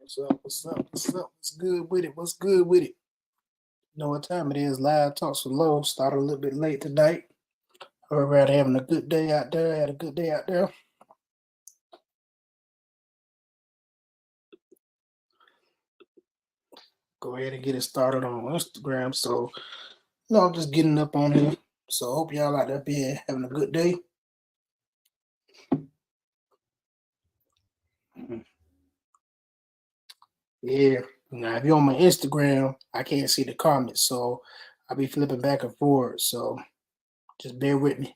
What's up? What's up? What's up? What's good with it? What's good with it? You know what time it is? Live talks with Low started a little bit late tonight. Everybody having a good day out there. Had a good day out there. Go ahead and get it started on Instagram. So, I'm just getting up on here. So, hope y'all out there be having a good day. Yeah. Now, if you're on my Instagram, I can't see the comments. So, I'll be flipping back and forth. So, just bear with me.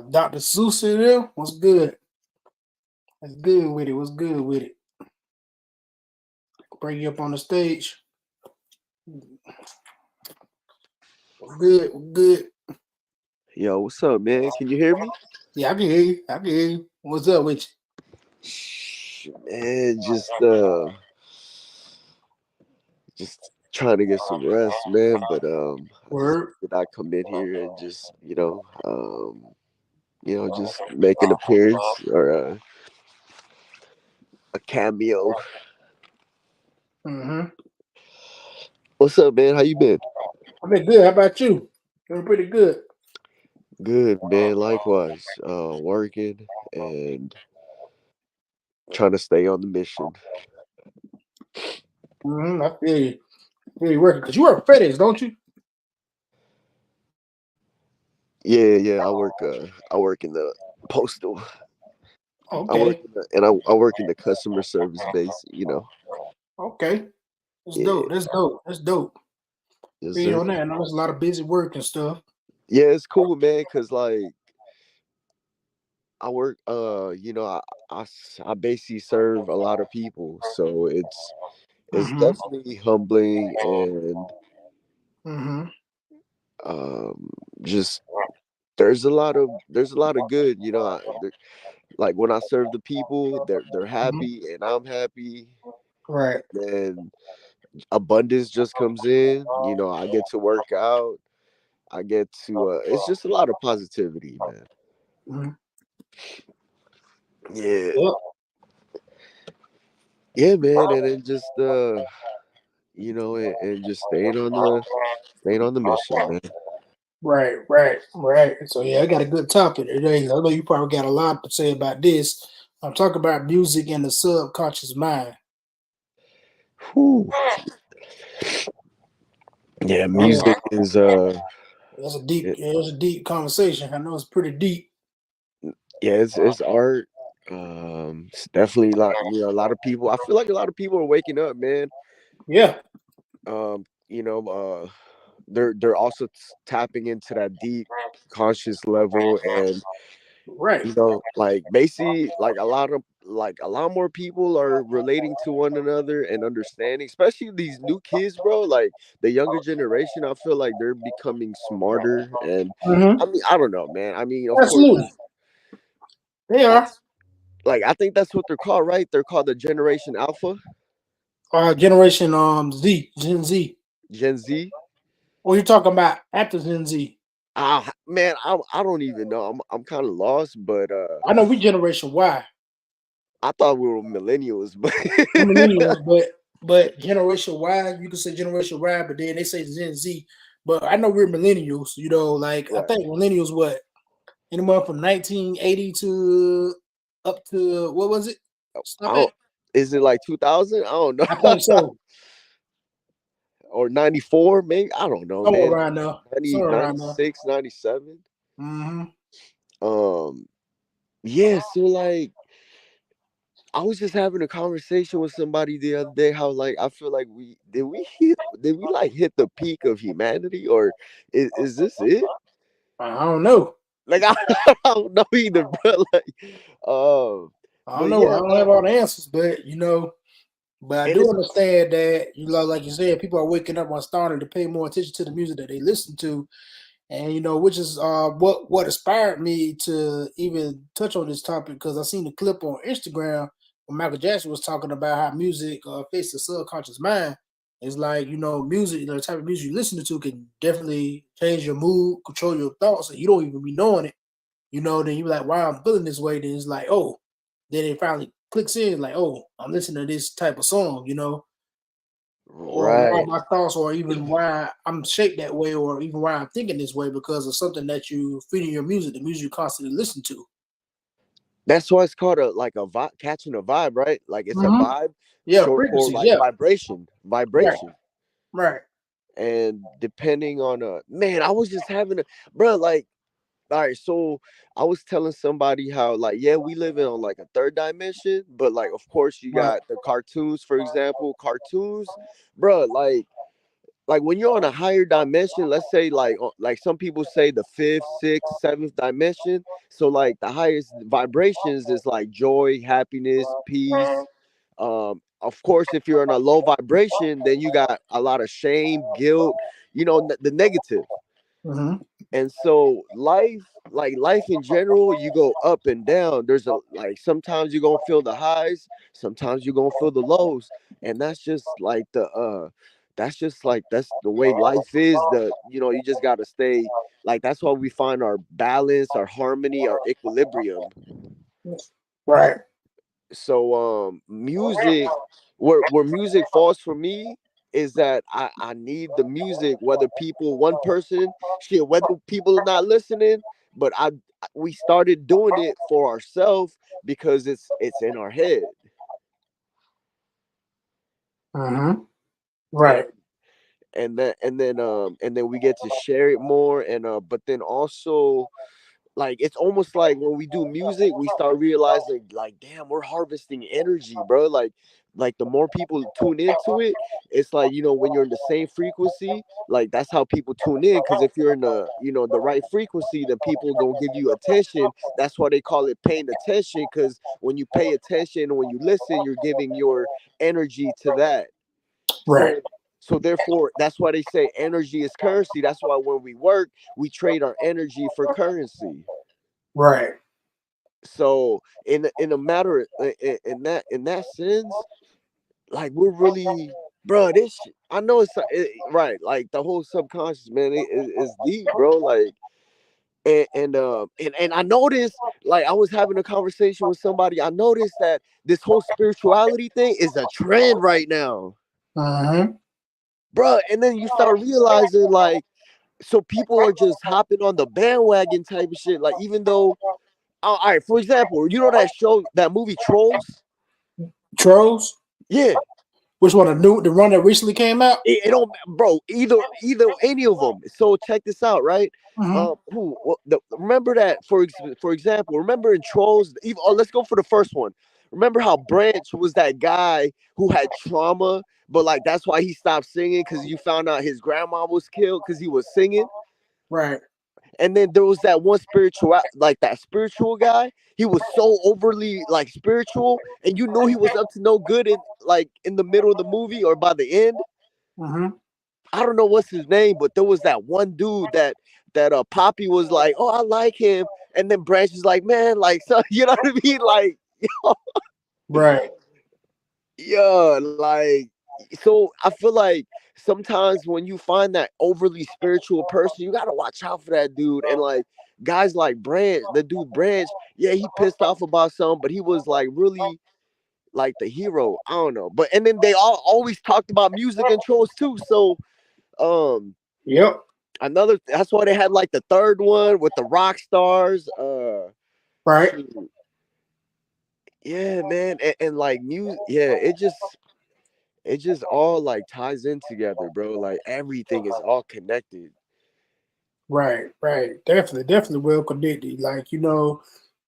Dr. Seuss there. What's good? What's good with it? What's good with it? Bring you up on the stage. What's good? What's good? Yo, what's up, man? Can you hear me? Yeah, I can hear you. I can hear you. What's up with Man, just trying to get some rest, man. But you? I just Word. did I come in here and just just make an appearance or a cameo. Mm-hmm. What's up, man? How you been? I've been good. How about you? Doing pretty good. Good, man. Likewise, working and trying to stay on the mission. I feel you. I feel you working. Because you work for FedEx, don't you? Yeah, yeah. I work in the postal. I work Okay. in the, and I work in the customer service base. Okay. That's Yeah, dope. That's dope. That's dope. yes, Feel you sir. on that. I know there's a lot of busy work and stuff. Yeah, it's cool, man. Cause like I work, I basically serve a lot of people, so it's Mm-hmm. definitely humbling and Mm-hmm. um, just there's a lot of good. Like when I serve the people, they're Mm-hmm. happy and I'm happy. Right. Then abundance just comes in. I get to work out. I get to. It's just a lot of positivity, man. Mm-hmm. Yeah, Yep. yeah, man. And then just and just staying on the mission, man. Right, right, right. So yeah, I got a good topic today. I know you probably got a lot to say about this. I'm talking about music and the subconscious mind. Whew. Yeah, Yeah, music is it, that's a deep conversation. I know it's pretty deep. yeah, it's art. It's definitely like a lot of people. I feel like a lot of people are waking up, man. Yeah. Um, they're also tapping into that deep conscious level, and Right. like basically like a lot more people are relating to one another and understanding, especially these new kids, bro. Like the younger generation, I feel like they're becoming smarter, and Mm-hmm. I mean, I don't know, man. I mean, of course, Absolutely. They are. that's like I think that's what they're called, right? They're called the Generation Alpha, Generation Z, Gen Z. Gen Z. What you talking about after Gen Z? Ah, man, I don't even know. I'm kind of lost, but I know we Generation Y. I thought we were millennials, but We're millennials, but Generation Y, you can say Generation Y, but then they say Gen Z. But I know we're millennials. Like I right. think millennials what anywhere from 1980 to up to what was it? I Stop don't. it. Is it like 2000? I don't know. I think so. Or 94 maybe. I don't know, Somewhere man. around there. 90, Somewhere around there. 96, 97. Mm-hmm. Um yeah, so like I was just having a conversation with somebody the other day how like I feel like we like hit the peak of humanity, or is this it? I don't know. Like I don't know either, bro. Like um I don't but know. I yeah, don't have man. all the answers, but but I And do it's understand that like you said, people are waking up and starting to pay more attention to the music that they listen to, and which is what inspired me to even touch on this topic because I seen the clip on Instagram when Michael Jackson was talking about how music affects the subconscious mind. It's like music, the type of music you listen to can definitely change your mood, control your thoughts, and you don't even be knowing it. then you be like, wow, I'm feeling this way. Then it's like, oh, then it finally clicks in, like, oh, I'm listening to this type of song, or why Right. my thoughts, or even why I'm shaped that way, or even why I'm thinking this way because of something that you feed in your music, the music you constantly listen to. That's why it's called a like a vibe, catching a vibe, right? Like it's a Hmm. vibe, Yeah, short for frequencies. like Yeah, vibration, right, vibration. right, And depending on man, I was just having a bro, like, all right, so I was telling somebody how like yeah, we live in on like a third dimension, but like of course you right. got the cartoons, for example, cartoons, bro, like when you're on a higher dimension, let's say like some people say the fifth, sixth, seventh dimension. So like the highest vibrations is like joy, happiness, peace. Of course, if you're on a low vibration, then you got a lot of shame, guilt, the negative. Hmm. And so life in general, you go up and down. There's a like sometimes you're gonna feel the highs, sometimes you're gonna feel the lows. And that's the way life is. You just gotta stay like that's why we find our balance, our harmony, our equilibrium. Right. Music, where music falls for me is that I need the music, whether people one person shit, whether people are not listening, but we started doing it for ourselves because it's in our head. Hmm. and Right. and then we get to share it more, and but then also like it's almost like when we do music we start realizing like damn, we're harvesting energy, bro. Like the more people tune into it, it's like when you're in the same frequency, like that's how people tune in, because if you're in the right frequency, then people are gonna give you attention. That's why they call it paying attention, because when you pay attention, when you listen, you're giving your energy to that. Right. So therefore that's why they say energy is currency. That's why when we work, we trade our energy for currency. Right. So in a matter in that sense, like we're really, bro. I know right. Like the whole subconscious, man, is deep, bro. Like and I noticed, like I was having a conversation with somebody. I noticed that this whole spirituality thing is a trend right now, Hmm. bro. And then you start realizing, like, so people are just hopping on the bandwagon type of shit. Like even though, all right, for example, that show, that movie Trolls. Trolls. Yeah, Which one? The one that recently came out? it don't, bro. Either any of them. So check this out, right? Hmm. Remember that for example, remember in Trolls. Let's go for the first one. Remember how Branch was that guy who had trauma, but like that's why he stopped singing, because you found out his grandma was killed because he was singing. Right. And then there was that one that spiritual guy. He was so overly like spiritual, and you knew he was up to no good in the middle of the movie or by the end. Hmm. I don't know what's his name, but there was that one dude that Poppy was like, "Oh, I like him," and then Branch is like, "Man, like, so you know what I mean?" Like, Right. yeah, like, so I feel like sometimes when you find that overly spiritual person, you gotta watch out for that dude. And like guys like Branch, the dude Branch, yeah, he pissed off about something, but he was like really like the hero. I don't know, but and then they all always talked about music and trolls too. So um Yep. another, that's why they had like the third one with the rock stars. Right. Shoot, yeah, man, and like music, yeah, it just all like ties in together, bro. Like everything is all connected. Right. Right. Definitely. Definitely well connected. Like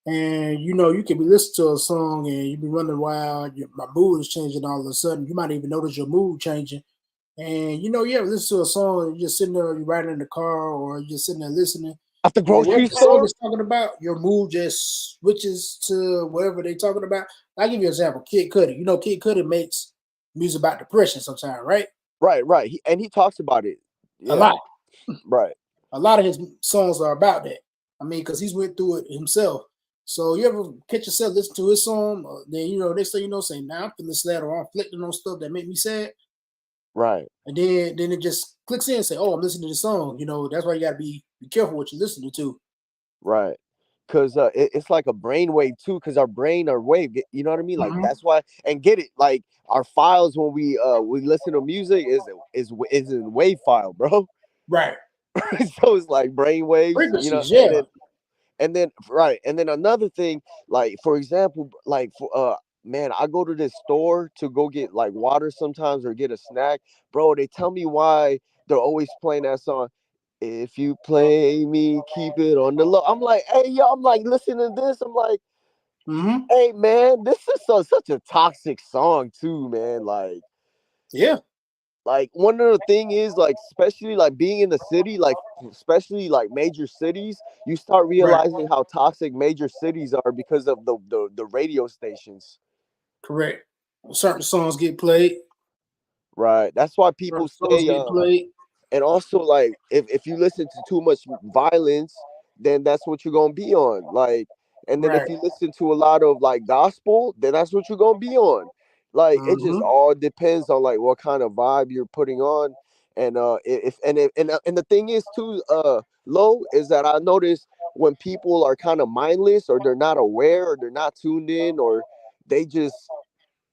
and you can be listening to a song and you be wondering why my mood is changing all of a sudden. You might even notice your mood changing. And you ever listen to a song, and you're just sitting there, you're riding in the car, or you're just sitting there listening. At the And whatever grocery the song store? is talking about, your mood just switches to whatever they're talking about. I'll give you an example. Kid Cudi. Kid Cudi makes music about depression sometimes, right? Right, right. And he talks about it. A Yeah, lot. right, A lot of his songs are about that. I mean, because he's went through it himself. So you ever catch yourself listen to his song, then next thing you know, say, "Now I'm feeling sad," or "I'm reflecting on stuff that make me sad," right. and then it just clicks in and say, "Oh, I'm listening to this song." That's why you got to be careful what you're listening to. Right. because it's like a brain wave too, because our brain, our wave, you know what I mean, like Hmm. that's why. And get it, like our files when we listen to music is in wave file, bro. Right. So it's like brain waves, you know. Frequencies, yeah. And then right, and then another thing, like for example, like for man, I go to this store to go get like water sometimes or get a snack, bro. They tell me why they're always playing that song. If you play me, keep it on the low. I'm like, hey yo, I'm like listening to this. I'm like, Hmm. hey man, this is such a toxic song too, man. Yeah. Like one of the thing is like, especially like being in the city, like especially like major cities, you start Right. realizing how toxic major cities are because of the radio stations. Correct. Certain songs get played. Right. That's why Certain people songs say get played. and also like if you listen to too much violence, then that's what you're gonna be on. Like, and then if Right. you listen to a lot of like gospel, then that's what you're gonna be on. Like, it just Hmm. all depends on like what kind of vibe you're putting on. And and the thing is too, low, is that I notice when people are kind of mindless, or they're not aware, or they're not tuned in, or they just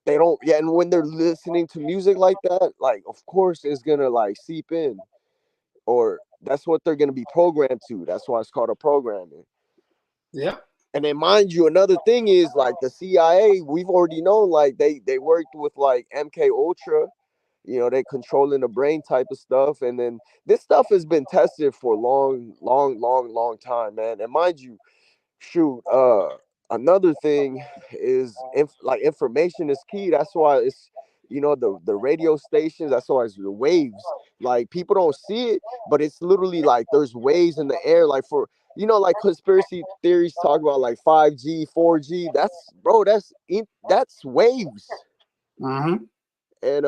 they don't, yeah, and when they're listening to music like that, like of course it's gonna like seep in, or that's what they're gonna be programmed to. That's why it's called a programming. Yeah. And then mind you, another thing is like the CIA, we've already known like they worked with like MK Ultra, you know, they controlling the brain type of stuff. And then this stuff has been tested for a long time, man. And mind you, shoot, another thing is like information is key. That's why it's, you know, the radio stations, that's why it's the waves. Like people don't see it, but it's literally like there's waves in the air, like for, you know, like conspiracy theories talk about like 5G 4G. That's, bro, that's waves. Hmm. And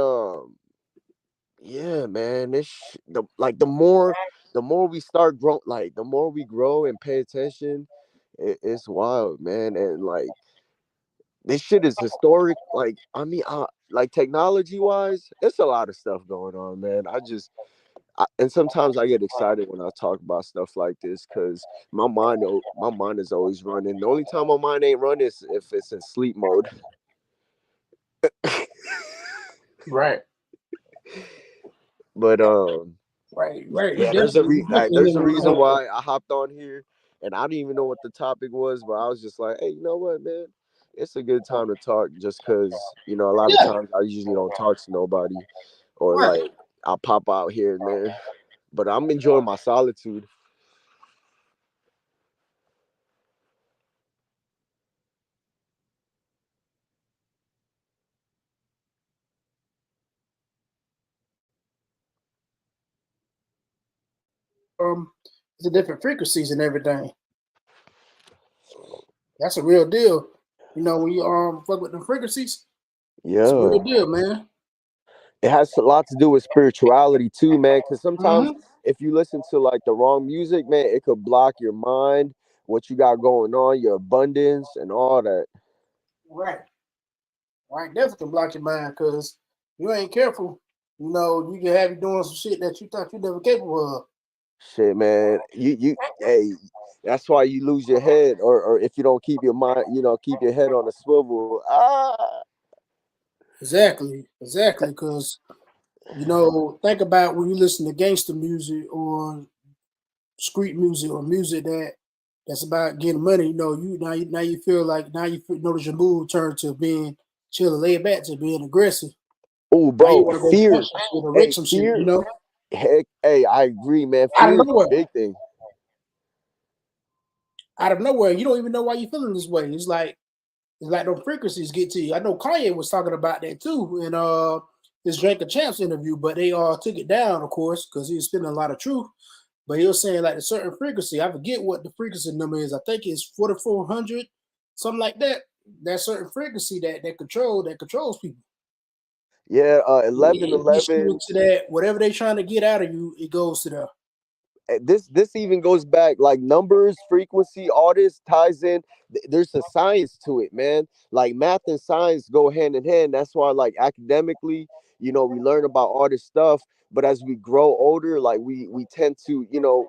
yeah, man, the more we start grow, like the more we grow and pay attention, it's wild, man. And like this shit is historic. Like, I mean, like technology wise, it's a lot of stuff going on, man. And sometimes I get excited when I talk about stuff like this, because my mind is always running. The only time my mind ain't running is if it's in sleep mode. Right. But Right. Right. yeah, You definitely there's a living in reason the moment. why I hopped on here, and I didn't even know what the topic was, but I was just like, hey, you know what, man? It's a good time to talk, just because, you know, a lot of Yeah. times I usually don't talk to nobody, or Right. like I'll pop out here and there. But I'm enjoying my solitude. It's a different frequencies and everything. That's a real deal. You know, when you fuck with the frequencies, it's a real Yeah. deal, man. It has a lot to do with spirituality too, man. Because sometimes Hmm. if you listen to like the wrong music, man, it could block your mind, what you got going on, your abundance, and all that. Right. Right. Definitely can block your mind because you ain't careful. You know, you can have you doing some shit that you thought you never capable of. Shit, man. Hey, that's why you lose your head, or if you don't keep your mind, you know, keep your head on a swivel. Ah, Exactly. Exactly. Because, you know, think about when you listen to gangster music or street music or music that's about getting money. You know, now you feel like notice your mood turn to being chill and laid back to being aggressive. oh, Now you bro, want to go punch fear. some shit or wreck Hey, some shit. You fear. know, Heck, hey, I agree, man. out of Fear is a nowhere, big thing. out of nowhere, you don't even know why you're feeling this way. It's like those frequencies get to you. I know Kanye was talking about that too in this Drake and Champs interview, but they took it down, of course, because he was spinning a lot of truth. But he was saying like a certain frequency. I forget what the frequency number is. I think it's 4400, something like that. That certain frequency that controls people. Yeah, eleven It gets you eleven. into that whatever they're trying to get out of you. It goes to the This even goes back, like numbers, frequency, all this ties in. There's a science to it, man. Like math and science go hand in hand. That's why, like academically, you know, we learn about all this stuff. But as we grow older, like we tend to, you know,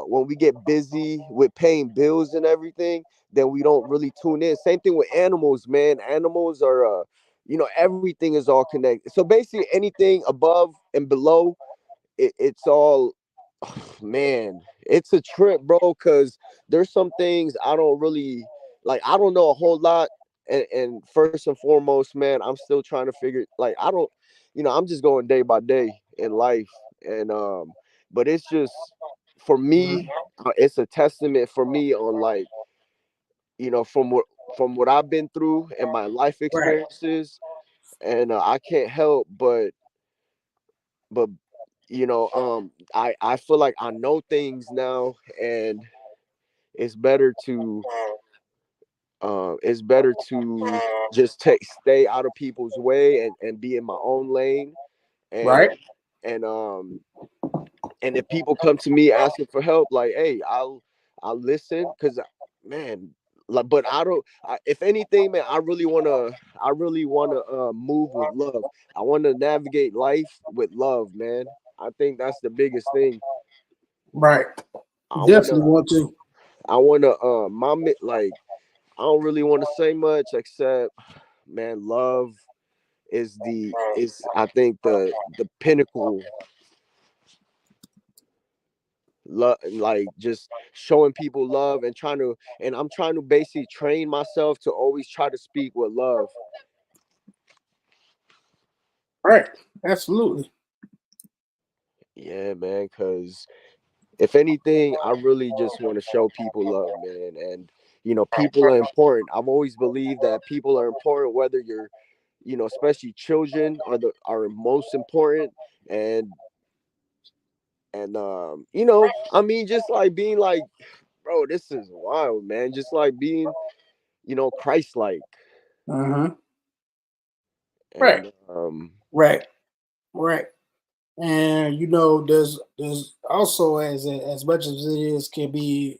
when we get busy with paying bills and everything, then we don't really tune in. Same thing with animals, man. Animals are everything is all connected. So basically anything above and below, it's all man, it's a trip, bro, because there's some things I don't really like. I don't know a whole lot. And first and foremost, man, I'm still trying to figure, like, I don't, I'm just going day by day in life. And but it's just, for me, Mhm. it's a testament for me on, like, from what I've been through and my life Right, experiences. And I can't help but I feel like I know things now. And it's better to just stay out of people's way, and be in my own lane. right, And and um and if people come to me asking for help, like, hey, I'll listen, because, man, like, but if anything, man, I really want to move with love. I want to navigate life with love, man. I think that's the biggest thing. right. I want Definitely to want to. I want to like, I don't really want to say much, except, man, love is I think the pinnacle. Love, like, just showing people love, and I'm trying to basically train myself to always try to speak with love. Right, absolutely. Yeah, man, because if anything, I really just want to show people love, man. And people are important. I've always believed that people are important, whether you're, especially children are most important. And I mean, just like being like, bro, this is wild, man. Just like being, Christ-like. Hmm. Right, And right, right. And there's also, as much as it is can be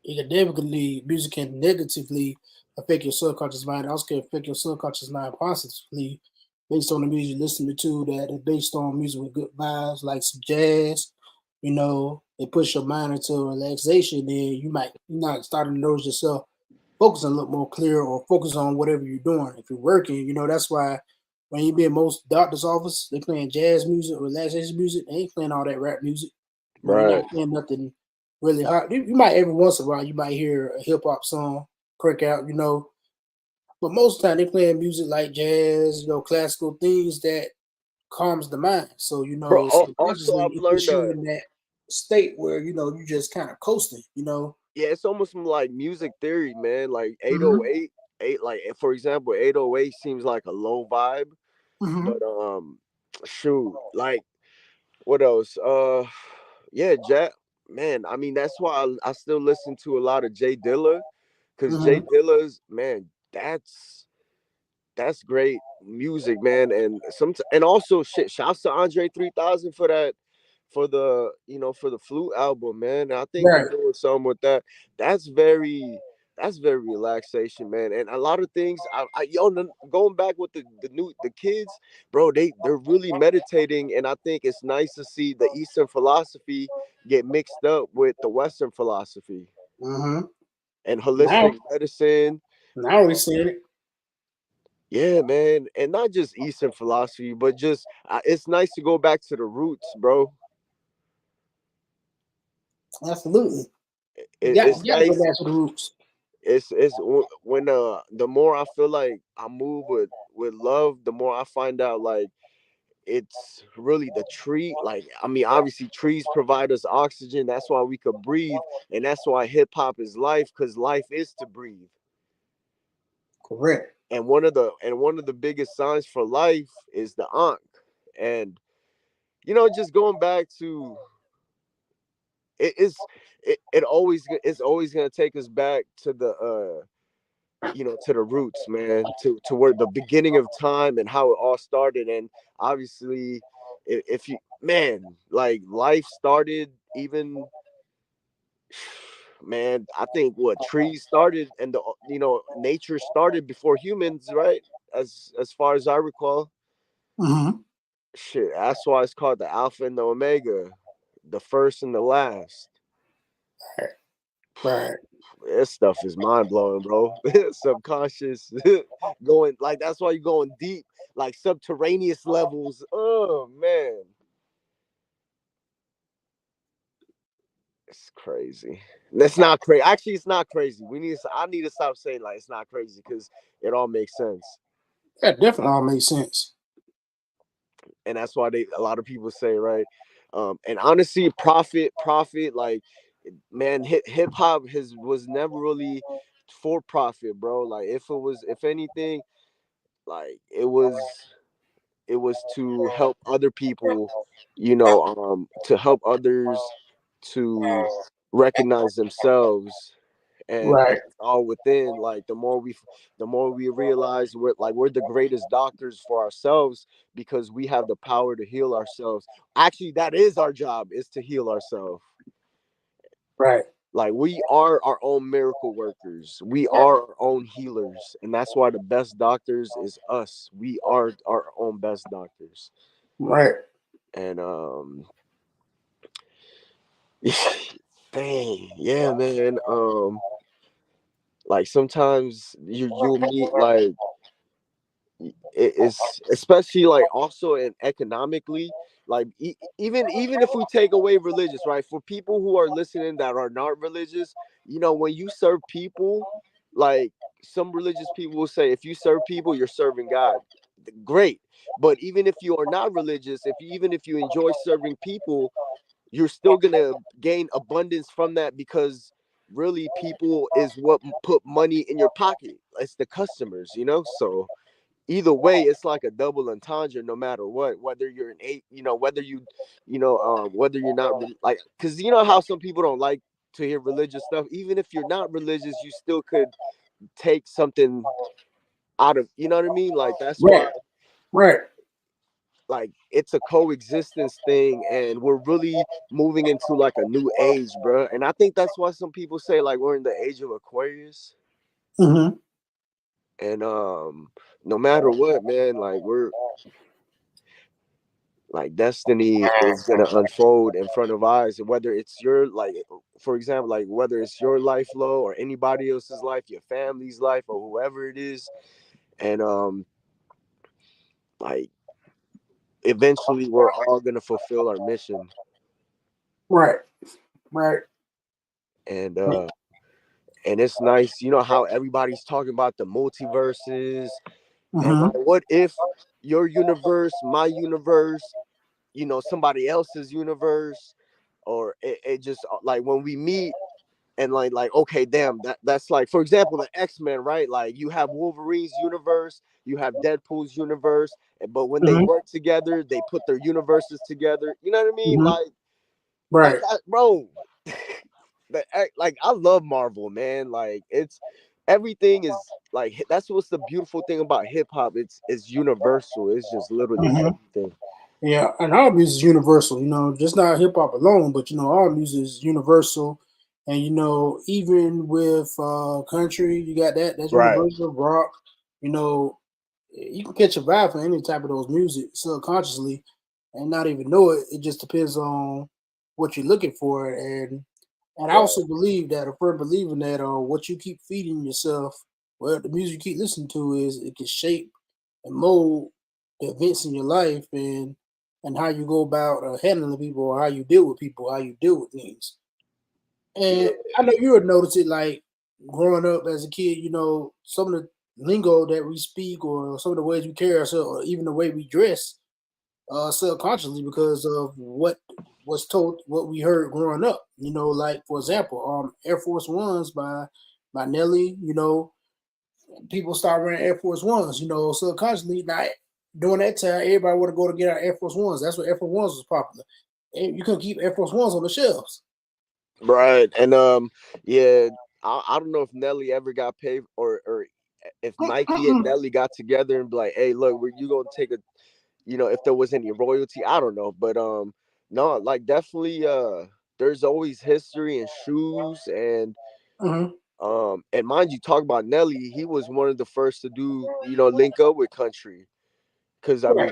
academically, music can negatively affect your subconscious mind. It also can affect your subconscious mind positively, based on the music you listen to, that is based on music with good vibes, like some jazz. It puts your mind into relaxation. Then you not starting to notice yourself focus a little more clear, or focus on whatever you're doing. If you're working, that's why when you be in most doctor's office, they playing jazz music or relaxation music. They ain't playing all that rap music. They're right. not playing nothing really hot. You might every once in a while you might hear a hip hop song crank out. But most of the time they playing music like jazz, classical things that calms the mind. So Bro, also subconsciously I've it learned puts you in that state where you just kind of coasting. yeah, it's almost like music theory, man. Like Mm-hmm. 808, like, for example, 808 seems like a low vibe. Mm-hmm. But shoot, like, what else? Yeah, Jack, man. I mean, that's why I still listen to a lot of Jay Dilla, because Jay Mm-hmm. Dilla's, man, that's great music, man. And also, shit, shouts to Andre 3000 for that, for the flute album, man. I think he's Right. doing something with that. That's very that's very relaxation, man. And a lot of things, going back with the kids, bro, they're really meditating. And I think it's nice to see the Eastern philosophy get mixed up with the Western philosophy Mm-hmm. and Now, holistic medicine. now we see it. Yeah, man, and not just Eastern philosophy, but just, it's nice to go back to the roots, bro. Absolutely. It's You got to go nice. back to the roots. When the more I feel like I move with love, the more I find out, like, it's really the tree. Like, I mean, obviously trees provide us oxygen. That's why we could breathe, and that's why hip hop is life, because life is to breathe. Correct. And one of the biggest signs for life is the ankh. And just going back to it is it's always gonna take us back to the roots, man, to where the beginning of time and how it all started. And obviously, if you, man, like, life started, even, man, I think, what, trees started, and nature started before humans, right? As far as I recall. Mm-hmm. Shit, that's why it's called the Alpha and the Omega, the first and the last. Right. Right. This stuff is mind blowing, bro. Subconscious going like that's why you're going deep, like subterraneous levels. Oh man, it's crazy. That's not crazy. Actually, it's not crazy. I need to stop saying like it's not crazy because it all makes sense. That definitely all makes sense. And that's why a lot of people say right. And honestly, profit, like man, hip hop has was never really for profit, bro. Like if anything, like it was to help other people, to help others to recognize themselves, and Right. it's all within. Like the more we realize we're the greatest doctors for ourselves because we have the power to heal ourselves. Actually, that is our job, is to heal ourselves. Right. Like we are our own miracle workers, we are our own healers, and that's why the best doctors is us. We are our own best doctors. Right. And dang, yeah, man. Like sometimes you'll meet like it's especially like also in economically, like even if we take away religious, right, for people who are listening that are not religious, when you serve people, like some religious people will say if you serve people you're serving God. Great. But even if you are not religious, even if you enjoy serving people, you're still gonna gain abundance from that, because really people is what put money in your pocket. It's the customers, so either way it's like a double entendre, no matter what, whether you're an eight, whether you're not like, because you know how some people don't like to hear religious stuff. Even if you're not religious, you still could take something out of, you know what I mean, like that's why, Right. Right. like it's a coexistence thing, and we're really moving into like a new age, bro. And I think that's why some people say like we're in the age of Aquarius. Mm-hmm. And no matter what, man, like we're like destiny is gonna unfold in front of eyes, and whether it's your, like, for example, like whether it's your life, low, or anybody else's life, your family's life, or whoever it is. And like eventually we're all gonna fulfill our mission. Right. Right. And and it's nice, how everybody's talking about the multiverses, and like Mm-hmm. what if your universe, my universe, somebody else's universe, or it just like when we meet, and like okay, damn, that's like, for example, the X-Men, right? Like you have Wolverine's universe, you have Deadpool's universe, but when they Mm-hmm. work together they put their universes together, you know what I mean? Mm-hmm. Like Right. that, bro. Like I love Marvel, man. Like it's everything is like, that's what's the beautiful thing about hip hop. It's universal. It's just literally Mm-hmm. everything. Yeah, and our music is universal, just not hip hop alone, but our music is universal. And even with country, you got that's Right. universal. Rock, you know, you can catch a vibe from any type of those music subconsciously and not even know it. It just depends on what you're looking for. And I Right. also believe that a firm believer in that what you keep feeding yourself, well, the music you keep listening to is it can shape and mold the events in your life and how you go about handling people or how you deal with people, how you deal with things. And Yeah. I know you would notice it like growing up as a kid, some of the lingo that we speak or some of the ways we carry ourselves or even the way we dress subconsciously because of what was told, what we heard growing up. Like for example, Air Force Ones by Nelly. People start wearing Air Force Ones. Subconsciously. Now during that time, everybody would to go to get our Air Force Ones. That's what Air Force Ones was popular. And you couldn't keep Air Force Ones on the shelves. Right. And yeah, I don't know if Nelly ever got paid, or if Nike and Nelly got together and be like, hey, look, you gonna take a, if there was any royalty, I don't know. But no, like definitely there's always history in shoes. Mm-hmm. And mind you, talk about Nelly, he was one of the first to do, link up with country. Cause I mean,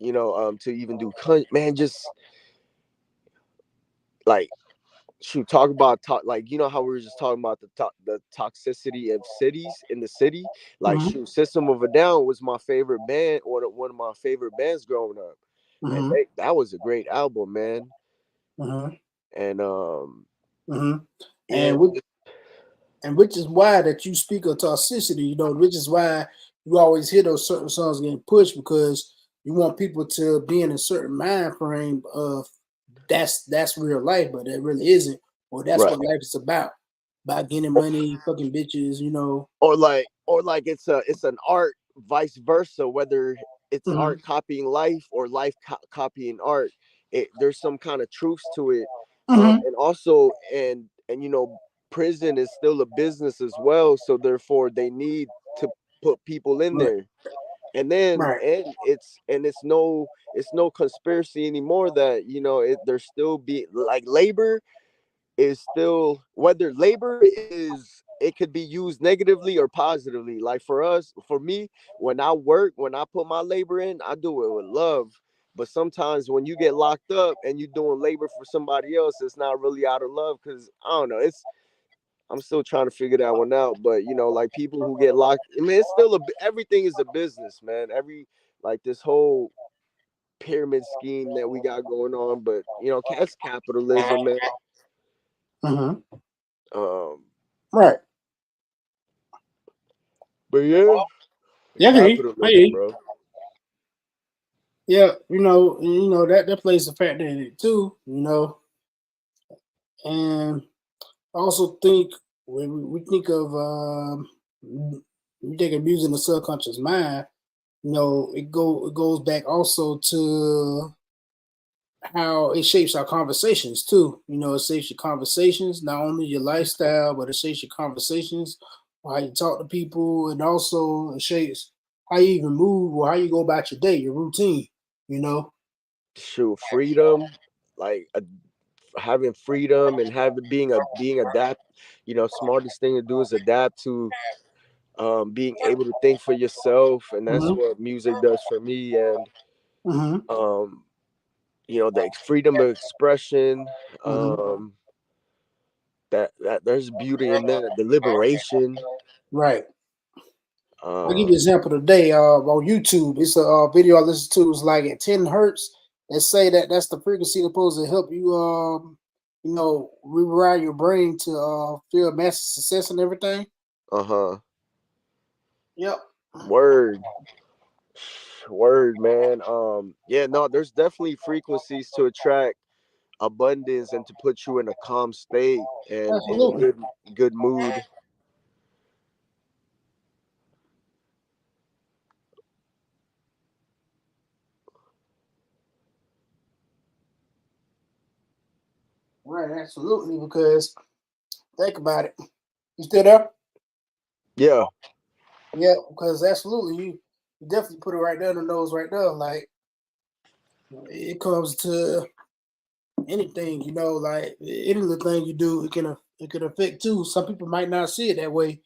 Right. to even do man, just like shoot, talk about like you know how we were just talking about the toxicity of cities in the city. Like Mm-hmm. shoot, System of a Down was my favorite band, or one of my favorite bands growing up, and Mm-hmm. that was a great album, man. Mm-hmm. And Mm-hmm. yeah, And which is why that you speak of toxicity, which is why you always hear those certain songs getting pushed because you want people to be in a certain mind frame of that's real life, but it really isn't. Or that's right. what life is about getting money, fucking bitches. Or like it's an art, vice versa, whether it's Mm-hmm. art copying life or life copying art. There's some kind of truths to it. Mm-hmm. And also, and prison is still a business as well, so therefore they need to put people in Right. there. And then Right. and it's no conspiracy anymore that there's still be like labor is still, whether labor is, it could be used negatively or positively. Like for us, for me, when I work, when I put my labor in, I do it with love. But sometimes when you get locked up and you're doing labor for somebody else, it's not really out of love, because I don't know, it's, I'm still trying to figure that one out. But like people who get locked, I mean, it's still everything is a business, man. Like this whole pyramid scheme that we got going on. But that's capitalism, man. Mm-hmm. um Right. but yeah, Yeah, I hear you. I hear capitalism, you. bro. Yeah, that plays a factor in it too. And I also think when we think of we think of using the subconscious mind, it goes back also to how it shapes our conversations too. It shapes your conversations, not only your lifestyle, but it shapes your conversations, how you talk to people, and also it shapes how you even move or how you go about your day, your routine. You know. Shoot, freedom, like having freedom and having being adapt. Smartest thing to do is adapt to being able to think for yourself, and that's Hmm. what music does for me. And Hmm. um the freedom of expression, Hmm. that there's beauty in that, the liberation. Right. I'll give you an um example today. On YouTube, it's a video I listened to. It's like at 10 hertz. They say that that's the frequency supposed to help you, rewire your brain to feel massive success and everything. uh-huh. Yep. Word. Word, man. Yeah, no, there's definitely frequencies to attract abundance and to put you in a calm state and in a Absolutely. good mood. Right. Absolutely. Because think about it. You still there? Yeah. Yeah. Because absolutely, you definitely put it right there in the nose, right there. Like it comes to anything, like any little thing you do, it can affect too. Some people might not see it that way,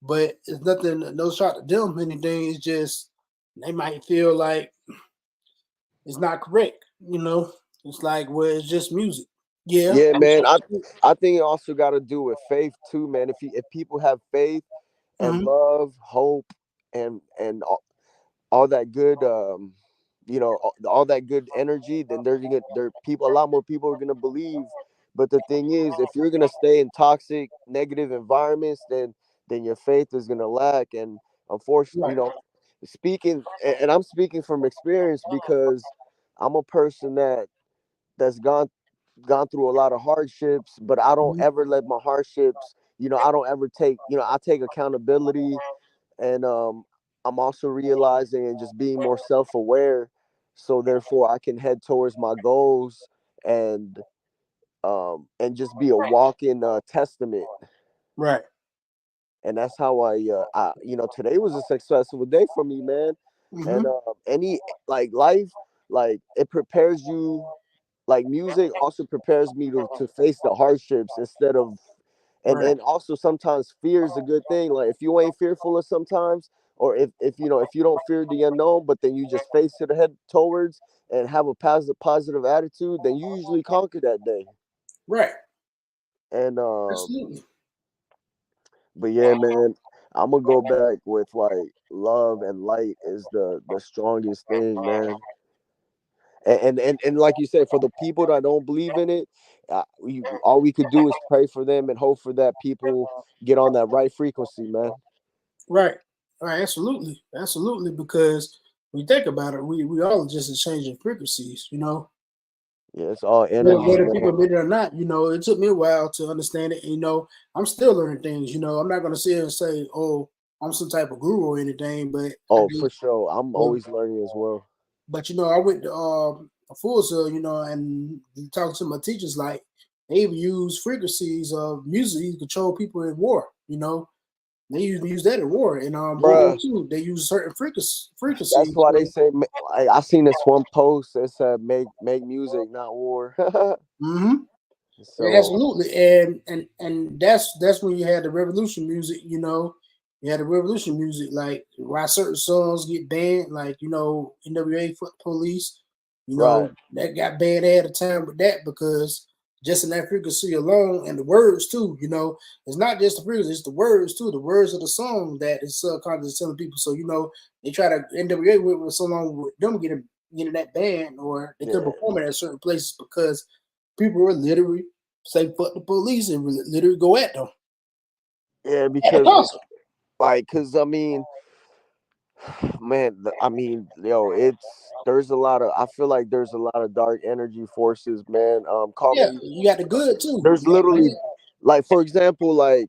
but it's nothing, no shot to them. Anything, it's just they might feel like it's not correct. It's like, well, it's just music. Yeah. Yeah, man. I think it also got to do with faith too, man. If people have faith and Hmm. love, hope, and all that good, all that good energy, then there people, a lot more people are gonna believe. But the thing is, if you're gonna stay in toxic, negative environments, then your faith is gonna lack. And unfortunately, Right. speaking, and I'm speaking from experience, because I'm a person that's gone through a lot of hardships, but I don't Mhm. ever let my hardships, I don't ever take, I take accountability. And I'm also realizing and just being more self-aware, so therefore I can head towards my goals, and and just be a walking testament. Right. And that's how today was a successful day for me, man. And Hmm. any, like, life, like, it prepares you, like music also prepares me to face the hardships instead of, Right. and also sometimes fear is a good thing. Like if you ain't fearful of sometimes, or if you don't fear the unknown, but then you just face it ahead towards and have a positive attitude, then you usually conquer that day. Right. And Absolutely. but yeah, man, I'm gonna go back with like love and light is the strongest thing, man. And like you said, for the people that don't believe in it, all we could do is pray for them and hope for that people get on that right frequency, man. Right. Right. Absolutely. Absolutely. Because when you think about it, we all just exchanging frequencies, you know. Yeah, it's all energy, Whether people man. admit it or not, you know, it took me a while to understand it. And, you know, I'm still learning things. You know, I'm not going to sit here and say, "Oh, I'm some type of guru or anything," but I Oh, do. for sure. I'm But, always learning as well. but you know, I went to a full cell, you know, and talking to my teachers, like they even use frequencies of music to control people in war. You know, they use that in war. In World War Bruh, II, they use certain that's frequencies. why they So, say I seen this one post that said make music, not war. hmm. Yeah, So absolutely, and that's when you had the revolution music. You know, you had the revolution music, like why certain songs get banned, like you know NWA Foot Police. You right. know that got banned at a time with that because just in that frequency alone and the words too. You know, it's not just the frequency; it's the words too. The words of the song that is subconscious telling people. So you know they try to NWA went with so long with them getting that banned or they couldn't Yeah. perform it at certain places because people were literally say fuck the police and literally go at them Yeah, at the because concert. cause I mean, man, I mean, yo, it's there's a lot of I feel like there's a lot of dark energy forces, man. Call Yeah, me you got the good too. there's You got the literally good. like for example, like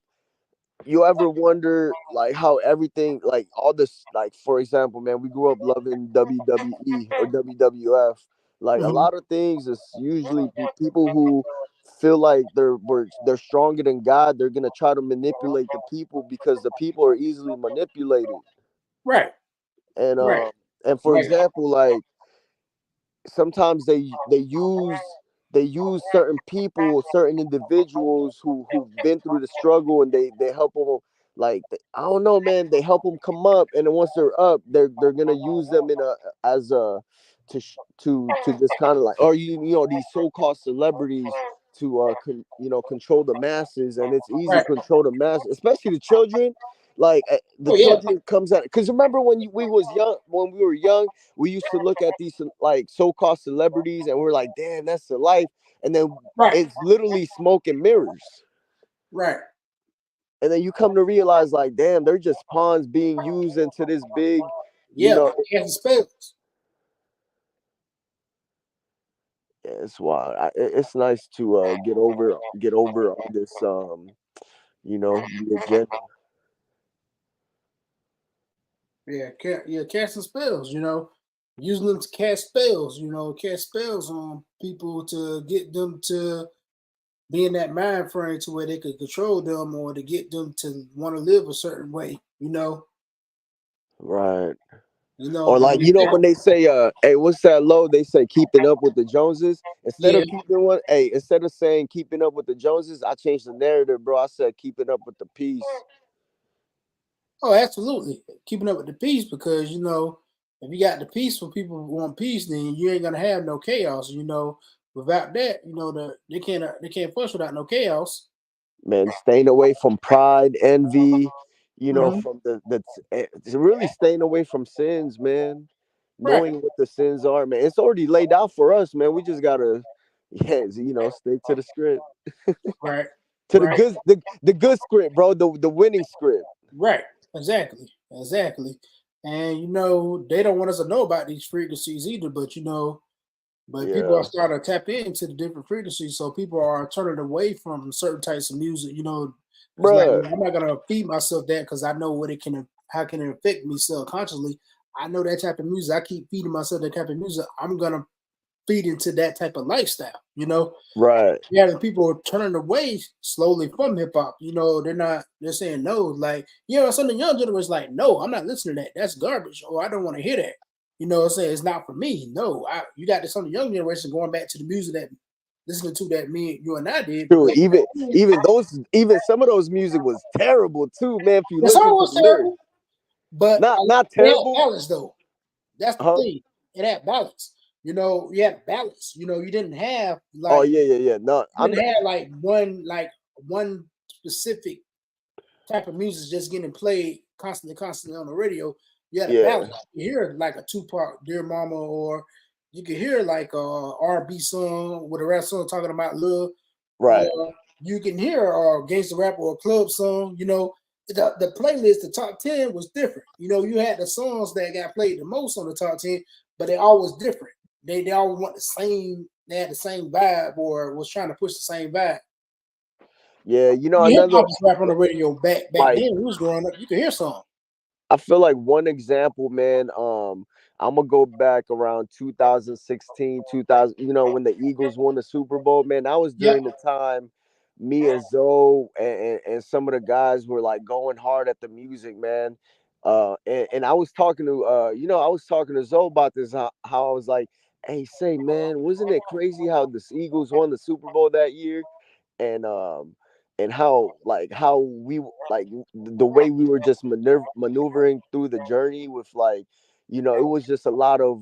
you ever wonder like how everything like all this like for example, man, we grew up loving WWE or WWF. Like a Mhm. lot of things is usually people who feel like they're stronger than God, they're gonna try to manipulate the people because the people are easily manipulated. Right, And right, for right, example, like sometimes they use certain people, certain individuals who've been through the struggle, and they help them like I don't know, man. They help them come up, and then once they're up, they're gonna use them in a as a to just kind of like or you know these so-called celebrities to you know control the masses, and it's easy to right. control the masses, especially the children. Like the Oh yeah, children comes out because remember when we was young when we were young we used to look at these like so-called celebrities and we're like, damn, that's the life. And then right, it's literally smoke and mirrors. right. And then you come to realize, like, damn, they're just pawns being used into this big, you Yeah, know, casting spells. it's wild. It's nice to get over all this, you know, the agenda. Yeah, yeah, casting spells. You know, using them to cast spells. You know, cast spells on people to get them to be in that mind frame to where they could control them or to get them to want to live a certain way. Right. You know, Or and like, you know, when they say, hey, what's that low? They say keeping up with the Joneses. yeah. Instead of saying keeping up with the Joneses, I changed the narrative, bro. I said keeping up with the peace. Oh, absolutely. Keeping up with the peace because you know if you got the peace when people want peace, then you ain't gonna have no chaos. You know, without that, you know they can't function without no chaos. Man, staying away from pride, envy, you know, Hmm. from it's really staying away from sins, man. Right, Knowing what the sins are, man. It's already laid out for us, man. We just gotta, yeah, you know, stay to the script, right, to right, the good script, bro. The winning script. right. Exactly, exactly. And you know they don't want us to know about these frequencies either. But you know, but people are Yeah, starting to tap into the different frequencies, so people are turning away from certain types of music. You know, it's like bruh. I'm not gonna feed myself that because I know what it can, how can it affect me subconsciously. I know that type of music. I keep feeding myself that type of music. I'm gonna feed into that type of lifestyle. You know, Right, yeah, the people are turning away slowly from hip hop. You know, they're saying no. Like, you know, some of the young generation like, no, I'm not listening to that. That's garbage. Or I don't want to hear that. You know, what I'm saying it's not for me. No, you got some of the young generation going back to the music that listening to that you and I did true. because Even some of those music was terrible too, man. If you the song listen to was the lyrics, terrible, but not it had terrible, balance though. That's the huh? thing. It had balance. You know, you had balance. You know, you didn't have Oh like yeah, yeah, yeah. No, you I'm didn't have like one specific type of music just getting played constantly on the radio. You had a Yeah. balance. You hear like a Tupac, Dear Mama, or you could hear like a R&B song with a rap song talking about love, Right. or you can hear a gangster rap or a club song. The playlist, the top 10 was different. You had the songs that got played the most on the top 10, but they always different. They always want the same. They had the same vibe or was trying to push the same vibe. Yeah. You hip Another hop was rap on the radio back like then. When we was growing up, you could hear some. I feel like one example, man. I'm gonna go back around 2016, 2000. When the Eagles won the Super Bowl, man. That was Yep. during the time me and Zoe and some of the guys were like going hard at the music, man. And I was talking to I was talking to Zoe about this. How I was like, hey, say, man, wasn't it crazy how the Eagles won the Super Bowl that year? And how we like the way we were just maneuvering through the journey with like it was just a lot of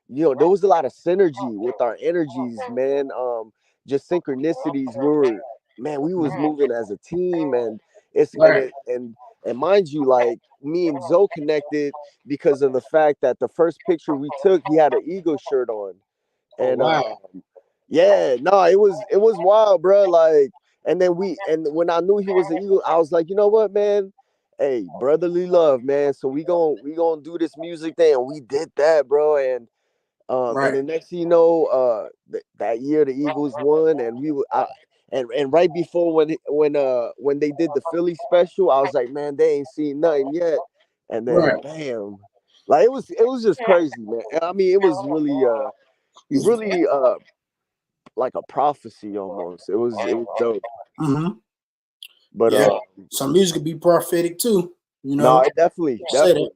there was a lot of synergy with our energies, man. Just synchronicities. We was moving as a team, and it's and Right. it and mind you, like me and Zoe connected because of the fact that the first picture we took, he had an Eagle shirt on. Oh And wow. yeah, no, it was wild, bro. Like, and when I knew he was an Eagle, I was like, you know what, man? Hey, brotherly love, man. So we gonna do this music thing, and we did that, bro. And Right. the next thing you know, that year the Eagles won, and and right before when they did the Philly special, I was like, man, they ain't seen nothing yet. And then Right. bam, like it was just crazy, man. I mean, it was really like a prophecy almost. It was dope. Mm-hmm. But Yeah. Some music could be prophetic too. no, it definitely, Say that. definitely. You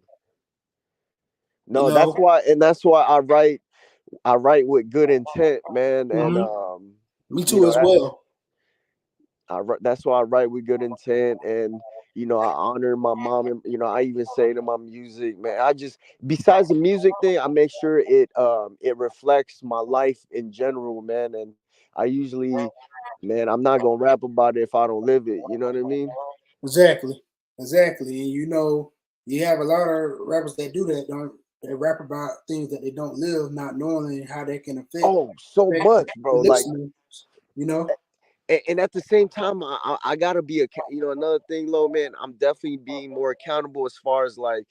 No, know. that's why I write with good intent, man. And Mm-hmm. Me you too know as that well. that's why I write with good intent. And I honor my mom, and I even say to my music, man, I just, besides the music thing, I make sure it reflects my life in general, man. And I usually, man, I'm not gonna rap about it if I don't live it, you know what I mean? Exactly. Exactly. And you have a lot of rappers that do that. Don't They rap about things that they don't live, not knowing how they can Oh, so affect much, the bro. Like, listener. You know. and at the same time, I gotta be another thing, low man. I'm definitely being more accountable as far as like,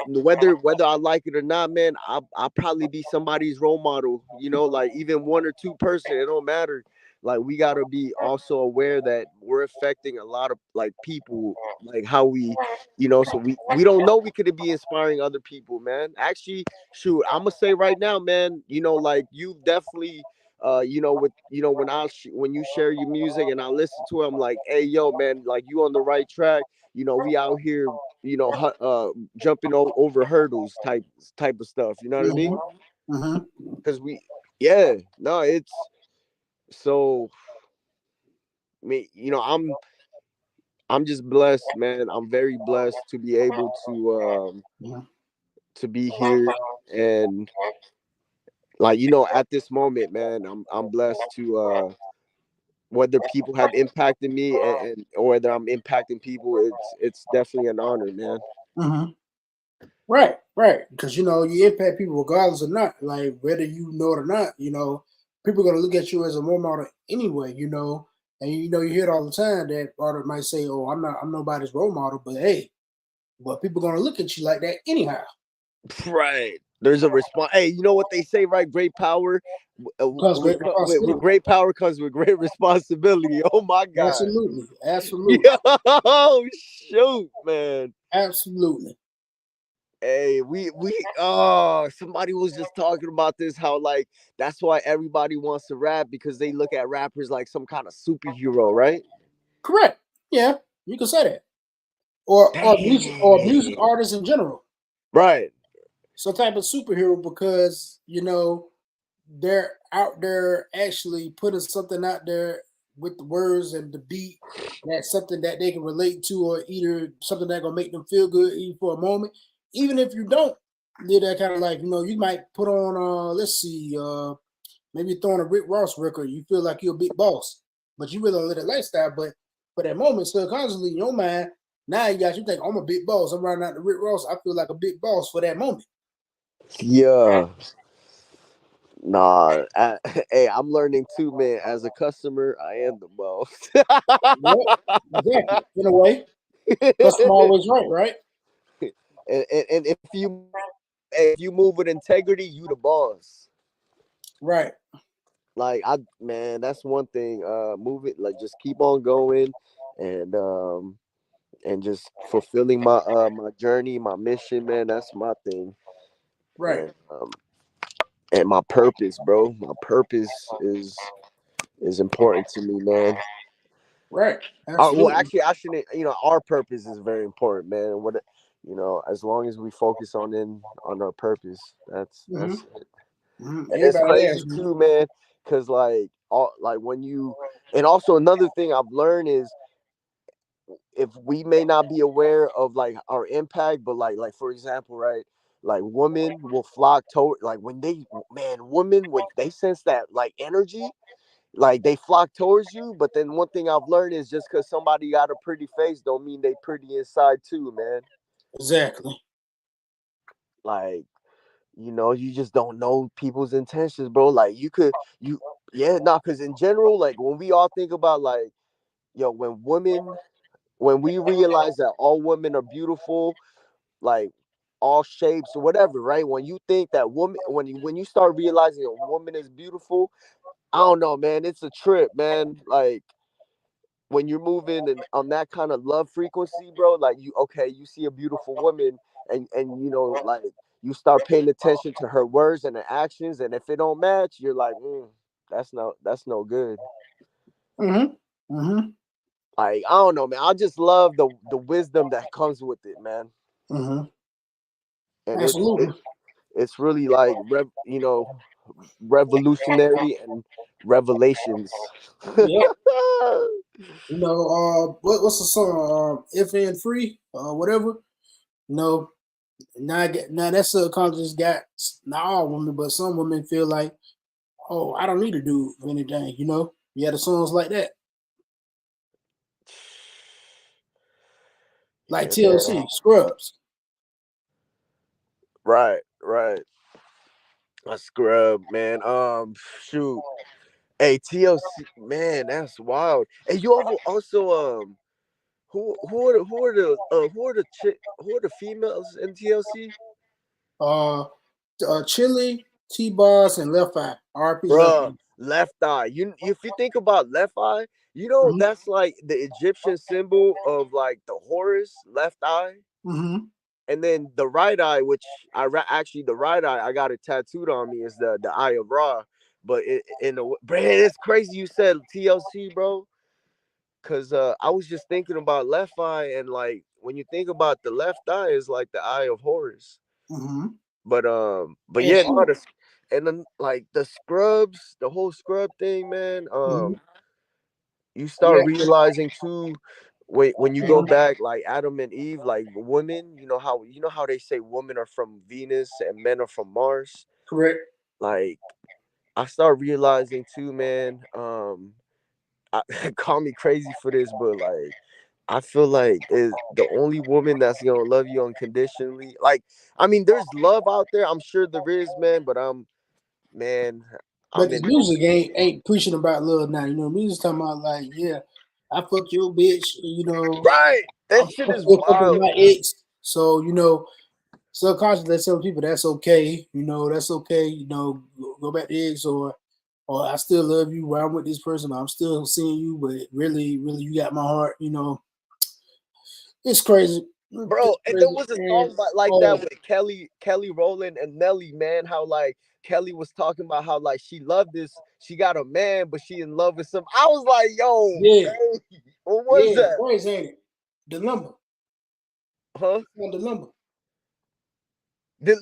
whether I like it or not, man. I'll probably be somebody's role model, like even one or two person. It don't matter. Like, we gotta be also aware that we're affecting a lot of like people, like how so we don't know, we could be inspiring other people, man. Actually, shoot, I'm gonna say right now, man. Like, you've definitely with when when you share your music and I listen to it, I'm like, hey, yo, man, like, you on the right track. We out here, jumping over hurdles, type of stuff. You know what I Mm-hmm. mean? Mm-hmm. Because yeah, no, it's so. Me, I'm just blessed, man. I'm very blessed to be able Mm-hmm. to be here. And like, at this moment, man, I'm blessed to whether people have impacted me, or whether I'm impacting people. It's definitely an honor, man. Mm-hmm. Right, right. Because you impact people regardless or not. Like whether you know it or not, people are gonna look at you as a role model anyway. And you hear it all the time that artist might say, "Oh, I'm nobody's role model," but hey, but people are gonna look at you like that anyhow. Right. There's a response. Hey, you know what they say, right? Great power, Comes great with responsibility. great power comes with great responsibility. Oh my God. Absolutely, absolutely, Yo, shoot, man. absolutely. Hey, somebody was just talking about this, how like that's why everybody wants to rap, because they look at rappers like some kind of superhero, right? Correct. Yeah, you can say that. Or music Dang. artists in general. Right. Some type of superhero because they're out there actually putting something out there with the words and the beat that's something that they can relate to, or either something that gonna make them feel good even for a moment. Even if you don't live that kind of life, you might put on let's see, maybe throwing a Rick Ross record, you feel like you're a big boss. but you really don't live that lifestyle. But for that moment, subconsciously in your mind, now you got you think I'm a big boss. I'm running out the Rick Ross. I feel like a big boss for that moment. Yeah. Nah, hey, I'm learning too, man. As a customer, I am the boss. Yep, exactly. In a way, customer always right, right? And if you move with integrity, you the boss. Right, Like man, that's one thing. Move it, like just keep on going, and just fulfilling my journey, my mission, man. That's my thing, right, and my purpose, bro. My purpose is important to me, man. right. Well, Absolutely. actually, I shouldn't. Our purpose is very important, man. As long as we focus on our purpose, that's it. And it's Everybody crazy asks me. too, man. Cause like when you, and also another thing I've learned is if we may not be aware of like our impact, but like for example, right? Like women will flock to like when they man, women when they sense that like energy, like they flock towards you. But then one thing I've learned is just because somebody got a pretty face don't mean they pretty inside too, man. Exactly. Like, you just don't know people's intentions, bro. Like you yeah, because in general, like when we all think about like, when we realize that all women are beautiful, like all shapes or whatever, right? When you think that woman, when you start realizing a woman is beautiful, I don't know, man. It's a trip, man. Like when you're moving and on that kind of love frequency, bro. Like you see a beautiful woman, and like you start paying attention to her words and her actions, and if it don't match, you're like, that's no good. Mm-hmm. Mm-hmm. Like I don't know, man. I just love the wisdom that comes with it, man. Mm-hmm. And Absolutely. it's really like revolutionary and revelations. Yeah. What's the song? FN free, whatever. No, now that subconscious got not all women, but some women feel like, oh, I don't need to do anything. Yeah, the songs like that, like Yeah, man. TLC, Scrubs. Right, right. A scrub, man. Shoot. Hey, TLC, man, that's wild. Hey, you also who are the females in TLC? Uh, Chili, T-Boss, and Left Eye. RP's Left Bruh, Eye. left eye. If you think about left eye, Mm-hmm. that's like the Egyptian symbol of like the Horus, left eye. Mm-hmm. And then the right eye, which actually the right eye I got it tattooed on me, is the eye of Ra. But man, it's crazy you said TLC, bro. Cause I was just thinking about left eye, and like when you think about the left eye is like the eye of Horus. Mm-hmm. But And yeah, she, no, and then like the scrubs, the whole scrub thing, man. mhm. You Yeah. start realizing too, when you go Mhm. back, like Adam and Eve, like women, you know how they say women are from Venus and men are from Mars. Correct. Like I start realizing too, man. Call me crazy for this, but like I feel like is the only woman that's gonna love you unconditionally. Like, I mean, there's love out there. I'm sure there is, man. But man, But I'm this in. music ain't preaching about love now. Music's talking about like, yeah, I fuck your bitch. Right. That I'm shit is still fucking wild, my man. ex. So subconsciously they tell people that's okay. That's okay. Go back to ex or I still love you. While I'm with this person, I'm still seeing you, but really, really, you got my heart. It's crazy. Bro, It's and there crazy. was a And song like that oh with Kelly Rowland and Nelly, man. How like Kelly was talking about how like she loved this, she got a man, but she in love with some. I was like, yo, yeah, hey, what was yeah, that? crazy, ain't it? Dilemma. Huh? On dilemma.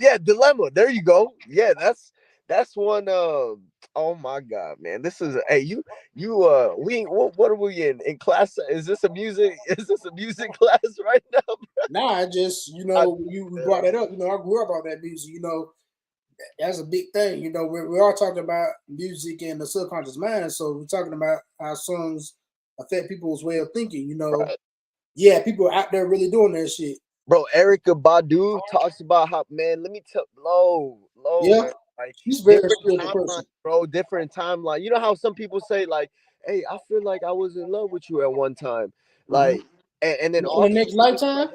Yeah, Dilemma. There you go. Yeah, that's one. Oh my God, man, this is hey you we what are we in class? Is this a music? Is this a music class right now? Nah, I just I, we brought that up. I grew up on that music. that's a big thing. You know, we're all talking about music and the subconscious mind. So we're talking about how songs affect people's way of thinking. You know, Right. yeah, people are out there really doing that shit. Bro, Erica Badu talks about how, man, let me tell low, Yeah, man. Like she's a very different spiritual timeline, person. bro, different timeline. You know how some people say, like, hey, I feel like I was in love with you at one time. Hmm. Like, and then In the also next lifetime,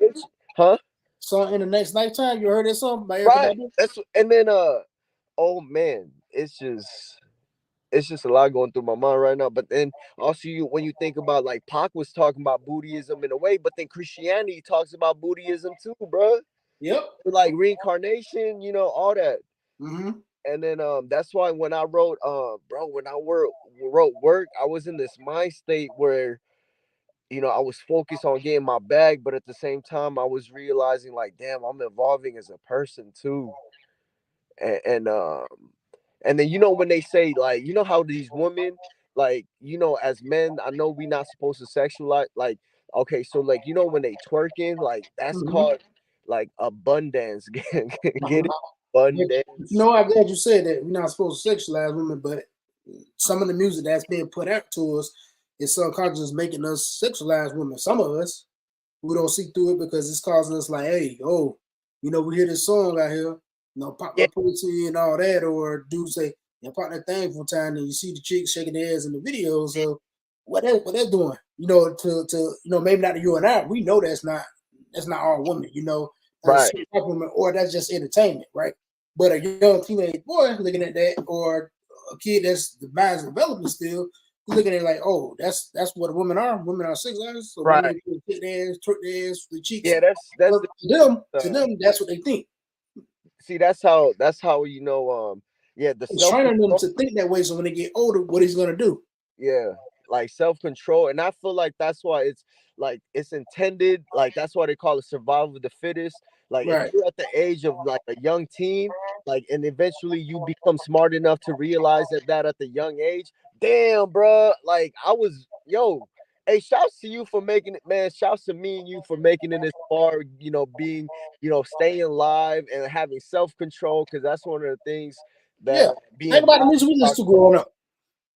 huh? song in the next lifetime. You heard that song by Erica Right. Badu? That's and then oh man, it's just a lot going through my mind right now. But then also when you think about like Pac was talking about Buddhism in a way, but then Christianity talks about Buddhism too, bro. Yep. Like reincarnation, all that. Hmm. And then that's why when I wrote bro, when I wrote work, I was in this mind state where I was focused on getting my bag, but at the same time I was realizing like, damn, I'm evolving as a person too. And and then when they say like, how these women, like, as men, I know we not supposed to sexualize, like, okay, so like, when they twerking, like that's Hmm. called like abundance. Get Uh-huh. it? But you Abundance. know, I'm glad you said that we're not supposed to sexualize women, but some of the music that's being put out to us is subconscious making us sexualize women. Some of us, we don't see through it because it's causing us like, hey, oh, we hear this song out here, pop my Yeah, pussy and all that, or dudes say, pop that thing from time, and you see the chicks shaking their ass in the videos. So what they're doing, to maybe not to you and I, we know that's not all women, that's right, a certain women, or that's just entertainment, right? But a young teenage boy looking at that, or a kid that's the mind's developing still, looking at it like, oh, that's what women are. Women are sex artists. So right. women can hit their ass, twerk their ass, the cheeks. Yeah, that's Well, the to them, that's what they think. see, that's how yeah, the It's self training them control. to think that way. So when they get older, what he's gonna do? Yeah, like self-control. And I feel like that's why it's like it's intended, like that's why they call it survival of the fittest. Like if Right. you're at the age of like a young teen, like, and eventually you become smart enough to realize that at the young age, damn, bro, like I was, hey, shouts to you for making it, man. Shouts to me and you for making it this far, being, staying alive and having self-control, because that's one of the things that Yeah. Think being about the blind music we listen talks to about. growing up.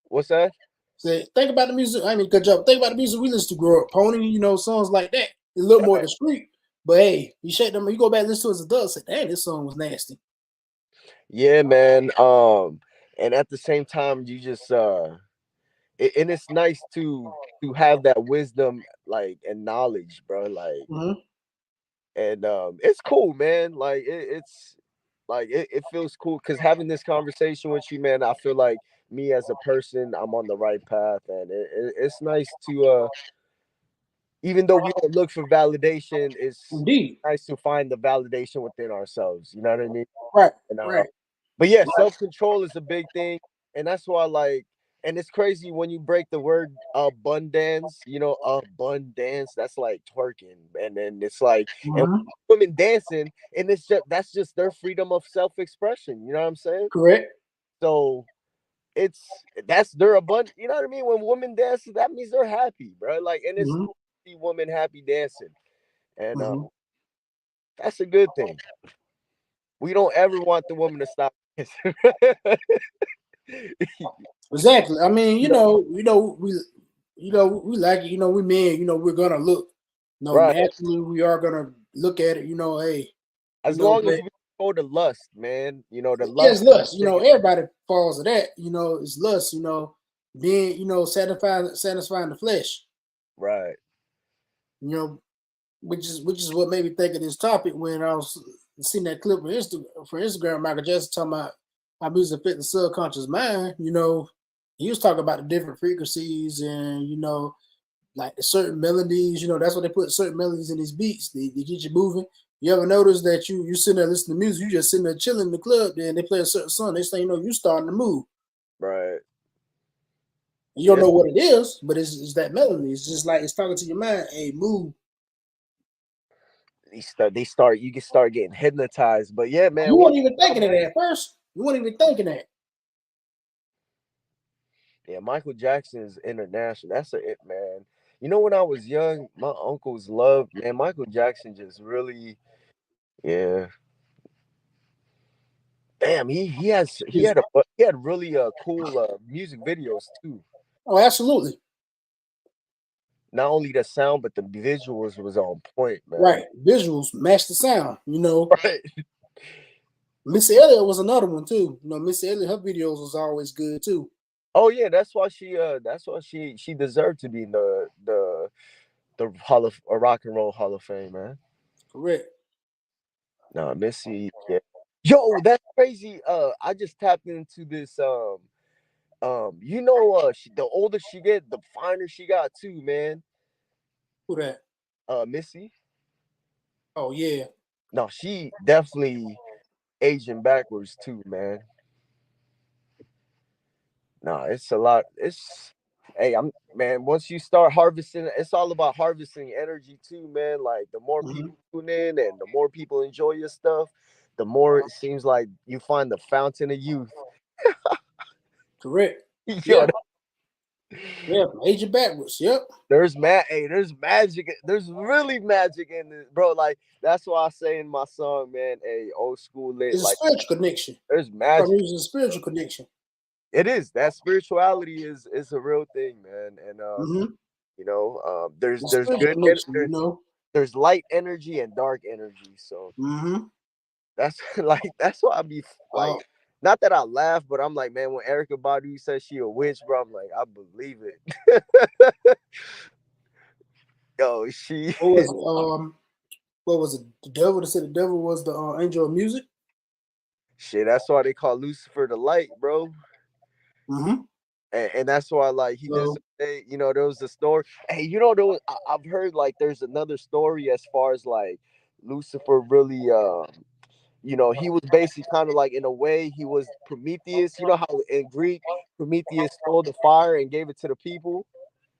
What's that? Say, think about the music. I mean, good job. Think about the music we listen to grow up. Pony, songs like that. It's a little more discreet. But hey, you shake them. You go back and listen to it as a adult. Say, damn, this song was nasty. Yeah, man. And at the same time, you just and it's nice to have that wisdom, like, and knowledge, bro. Like, Mm-hmm. and it's cool, man. Like, it's like it feels cool because having this conversation with you, man. I feel like me as a person, I'm on the right path, and it's nice to even though we don't look for validation, it's Indeed. nice to find the validation within ourselves. You know what I mean? Right. And Right. but yeah, self control is a big thing, and that's why like, and it's crazy when you break the word abundance. Abundance. That's like twerking, and then it's like, and Mm-hmm. women dancing, and that's just their freedom of self expression. You know what I'm saying? Correct. So that's their abundance. You know what I mean? When women dance, that means they're happy, bro. Like, and it's Mm-hmm. cool to see women happy dancing, and Mm-hmm. that's a good thing. We don't ever want the woman to stop dancing. Exactly. I mean, You know, we like it. We men. We're gonna look. right. Naturally, we are gonna look at it. Hey, As long as but we go to lust, man, the yeah, it's lust. lust. Everybody falls to that. It's lust. Being satisfying the flesh. Right. You know, which is what made me think of this topic when I was seeing that clip for Instagram. Michael Jackson talking about how music affect the subconscious mind. He was talking about the different frequencies and like the certain melodies. That's what they put certain melodies in these beats. They get you moving. You ever notice that you sitting there listening to music, you just sitting there chilling in the club, then they play a certain song, they say, you starting to move. Right. You don't Yes. know what it is, but it's that melody. It's just like it's talking to your mind. Hey, move. They start. You can start getting hypnotized. But yeah, man. You One weren't even thing thinking about of that at first. You weren't even thinking that. yeah, Michael Jackson is international. That's a it, man. When I was young, my uncles loved, man, Michael Jackson. Just really, yeah, Damn, Music. he had really cool music videos too. Oh, absolutely. Not only the sound, but the visuals was on point, man. Right. Visuals match the sound. Right. Missy Elliott was another one too. Missy Elliott, her videos was always good too. Oh yeah, that's why she deserved to be in the Hall of Rock and Roll Hall of Fame, man. Correct. No, Missy, yeah. Yo, that's crazy. I just tapped into this. The older she get, the finer she got too, man. Who that? Missy. Oh yeah. No, she definitely aging backwards too, man. No, it's a lot. It's hey, I'm man. Once you start harvesting, it's all about harvesting energy too, man. Like the more Hmm. people tune in and the more people enjoy your stuff, the more it seems like you find the fountain of youth. Correct. Yo, Yeah. Yeah. Aging backwards. Yep. there's magic. There's really magic in this, bro. Like that's why I say in my song, man. Hey, old school lit. It's a Like spiritual connection. there's From magic. music, a spiritual connection. It is that spirituality is a real thing, man. And Hmm. there's It's a spiritual good connection. there's light energy and dark energy. So Hmm. that's like that's why I be like, Uh, not that I laugh, but I'm like, man, when Erica Badu says she a witch, bro, I'm like, I believe it. Yo, she what was it? What was it? The devil. They said the devil was the angel of music. shit. That's why they call Lucifer the light, bro. Hmm. And that's why like he did So. say, there was a story. Hey, I've heard like there's another story as far as like Lucifer really he was basically kind of like in a way he was Prometheus. You know how in Greek Prometheus stole the fire and gave it to the people,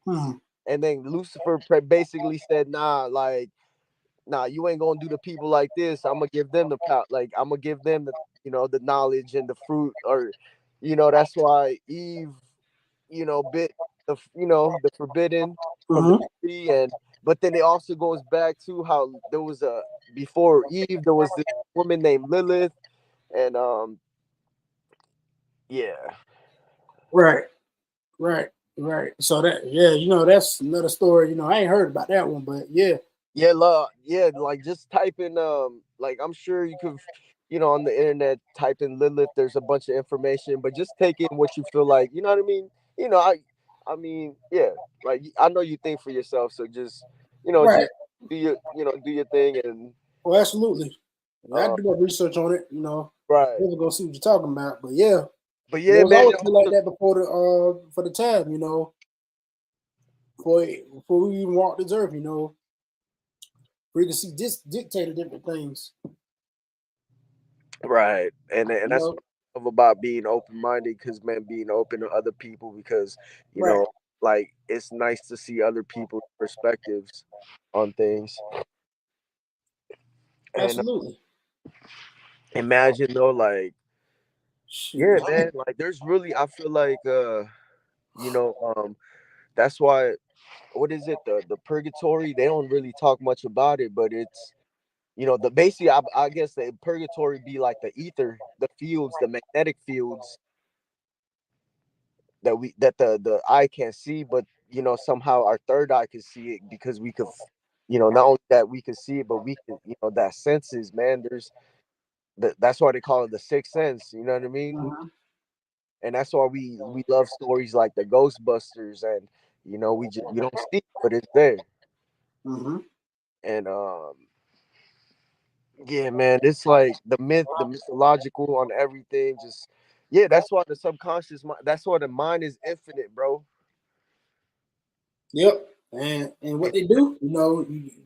Hmm. and then Lucifer basically said, "Nah, like, nah, you ain't gonna do the people like this. I'm gonna give them the power. Like, I'm gonna give them the knowledge and the fruit, or, that's why Eve, bit the forbidden from the Hmm. tree, and but then it also goes back to how there was a before Eve there was this woman named Lilith, and yeah, Right. Right. Right. So that, yeah, that's another story. I ain't heard about that one, but yeah. yeah, like just type in like I'm sure you could on the internet type in Lilith. There's a bunch of information, but just take in what you feel like. You know what I mean? You know, I mean, yeah, like I know you think for yourself, so just Right. just do your thing and Well, absolutely. Yeah, I uh do my research on it. right. Never gonna see what you're talking about, but yeah, But it yeah, was man. always been like that before for the time. Before we even walked this earth. We can see this dictated different things. Right, and You that's know. what I love about being open minded, because man, being open to other people, because you Right. know, like it's nice to see other people's perspectives on things. And Absolutely. imagine though, like, Shoot. yeah, man, like there's really, I feel like, you know, that's why, what is it, the purgatory? They don't really talk much about it, but it's the basically, I guess the purgatory be like the ether, the fields, the magnetic fields that the eye can't see, but somehow our third eye can see it, because we could, not only that we can see it, but we can, that senses, man. That's why they call it the sixth sense. You know what I mean? Mhm. And that's why we love stories like the Ghostbusters, and we don't see it, but it's there. Mhm. And yeah, man, it's like the mythological on everything. Just yeah, that's why the subconscious mind. That's why the mind is infinite, bro. Yep. And what they do,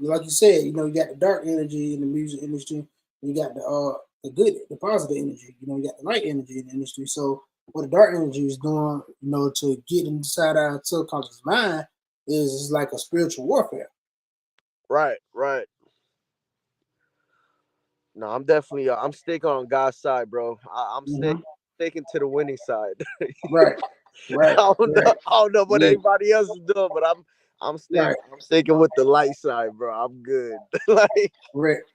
like you said, you got the dark energy in the music industry. You got the good, the positive energy. You got the light energy in the industry. So what the dark energy is doing, to get inside our subconscious mind is like a spiritual warfare. Right, right. No, I'm definitely I'm sticking on God's side, bro. I'm Hmm. sticking to the winning side. Right. Right. Right. I don't know what Yeah. anybody else is doing, but Right. I'm sticking with the light side, bro. I'm good. Like Correct.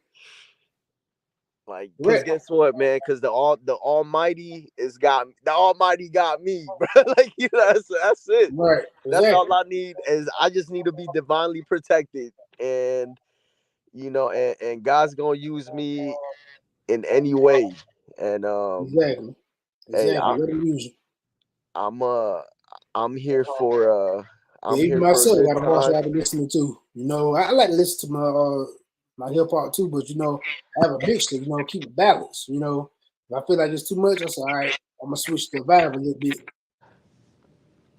Like, cause Correct. guess what, man? Cause the Almighty is got the Almighty got me, bro. Like, that's it. Right. That's Exactly. all I need is I just need to be divinely protected, and and God's gonna use me in any way. And Exactly. hey, Exactly. Let them use you. I'm uh I'm here for Yeah, I'm even here for a myself good got a martial time. I be listening to. I like to listen to my hip hop too, but I have a mixture, keep it balanced. If I feel like it's too much, I say, all right, I'm gonna switch the vibe a little bit.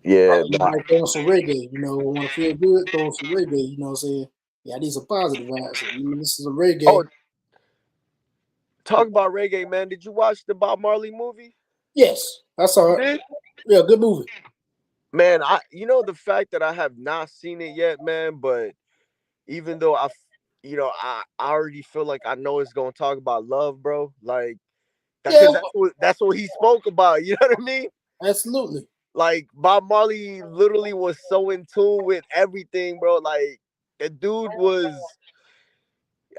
Yeah, You might throw on some reggae, want to feel good, throw on some reggae, what I'm saying? Yeah, I need some positive vibes. This is a reggae. oh, talk about reggae, man. Did you watch the Bob Marley movie? Yes, I saw You it. did? Yeah, good movie. Man, the fact that I have not seen it yet, man, but even though I already feel like I know it's gonna talk about love, bro. Like that, Yeah, because that's what he spoke about. You know what I mean? absolutely. Like Bob Marley literally was so in tune with everything, bro. Like the dude was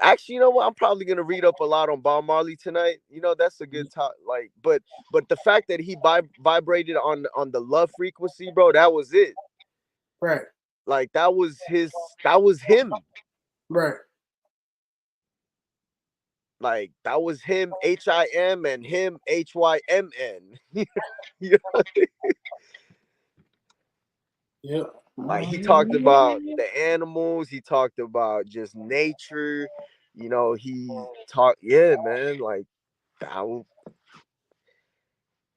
actually, you know what? I'm probably gonna read up a lot on Bob Marley tonight. That's a good top. Like, but the fact that he vibrated on the love frequency, bro, that was it. Right, Like that was him. right. Like that was him HIM and him HYMN. You know, Yep. like he talked about the animals, he talked about just nature, he talked yeah, man, like that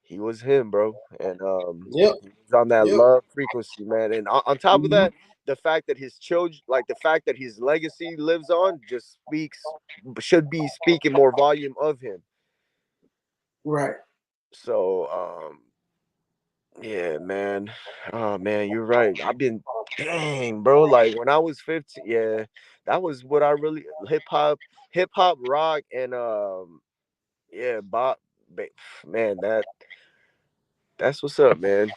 he was him, bro. And Yep. he was on that Yep. love frequency, man. And on top of Hmm. that, the fact that his children, like the fact that his legacy lives on, just should be speaking more volume of him. Right. So yeah, man. Oh man, you're right. Dang, bro. Like when I was 15, yeah, that was what I really hip hop, rock, and yeah, ba- man, that's what's up, man.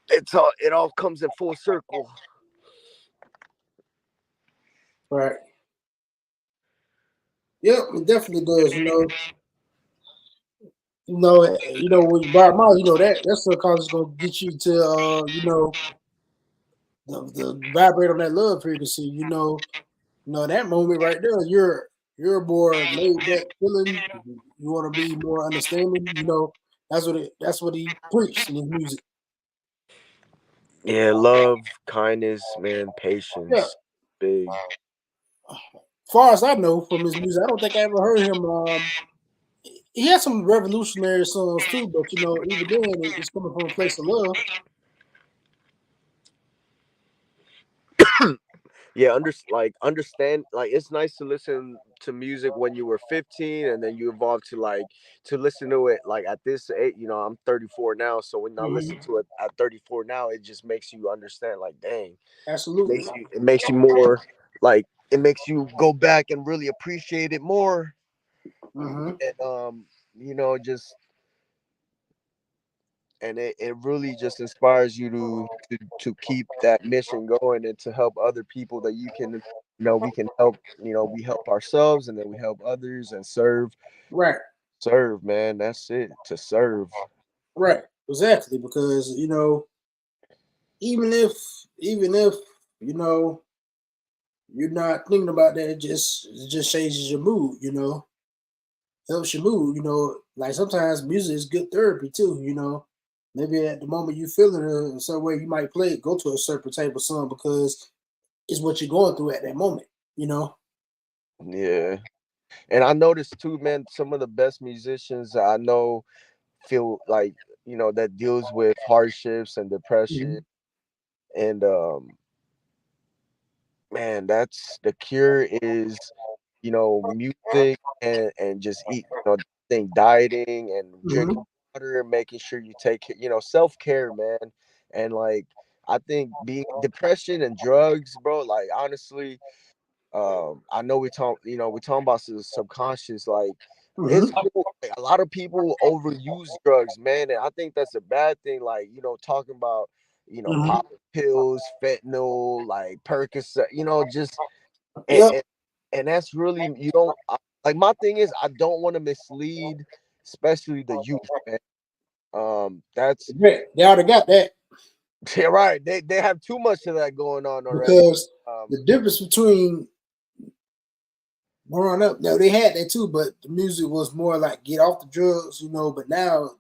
It all comes in full circle. Right. Yep. It definitely does. When Bob Marley, that subconscious is gonna get you to, the vibrate on that love frequency. That moment right there, you're more laid back feeling. You want to be more understanding. That's what he preached in his music. Yeah, love, kindness, man, Yeah. patience, big. Far as I know from his music, I don't think I ever heard him. He had some revolutionary songs too, but even then, it's coming from a place of love. Yeah, understand, like it's nice to listen to music when you were 15 and then you evolve to listen to it like at this age. I'm 34 now, so when I listen Hmm. to it at 34 now, it just makes you understand, like, dang, Absolutely. it makes you more, like, it makes you go back and really appreciate it more. Hmm. And just, and it really just inspires you to keep that mission going and to help other people that you can, we can help, we help ourselves and then we help others and Right. serve, man. That's it, to serve. Right. Exactly. Because even if even if you know you're not thinking about that, it just changes your mood. Helps your mood. Like sometimes music is good therapy too. Maybe at the moment you feel it in some way, you might play it, go to a certain type of song because it's what you're going through at that moment. You know. Yeah, and I noticed too, man, some of the best musicians I know feel like, that deals with hardships and depression, Mhm. and man, that's the cure is, music, and just eat, thing dieting and drinking Mhm. water, making sure you take care, self-care, man. And like I think being depression and drugs, bro, like honestly, I know we talking about the subconscious, like it's Mhm. cool. Like, a lot of people overuse drugs, man, and I think that's a bad thing. Like, talking about, Mhm. popping pills, fentanyl, like Percocet, just and, Yep. and and that's really, you don't. like my thing is I don't want to mislead, especially the youth, man. That's They already got that yeah, right. They have too much of that going on already. because the difference between growing up, now they had that too, but the music was more like get off the drugs, you know. But now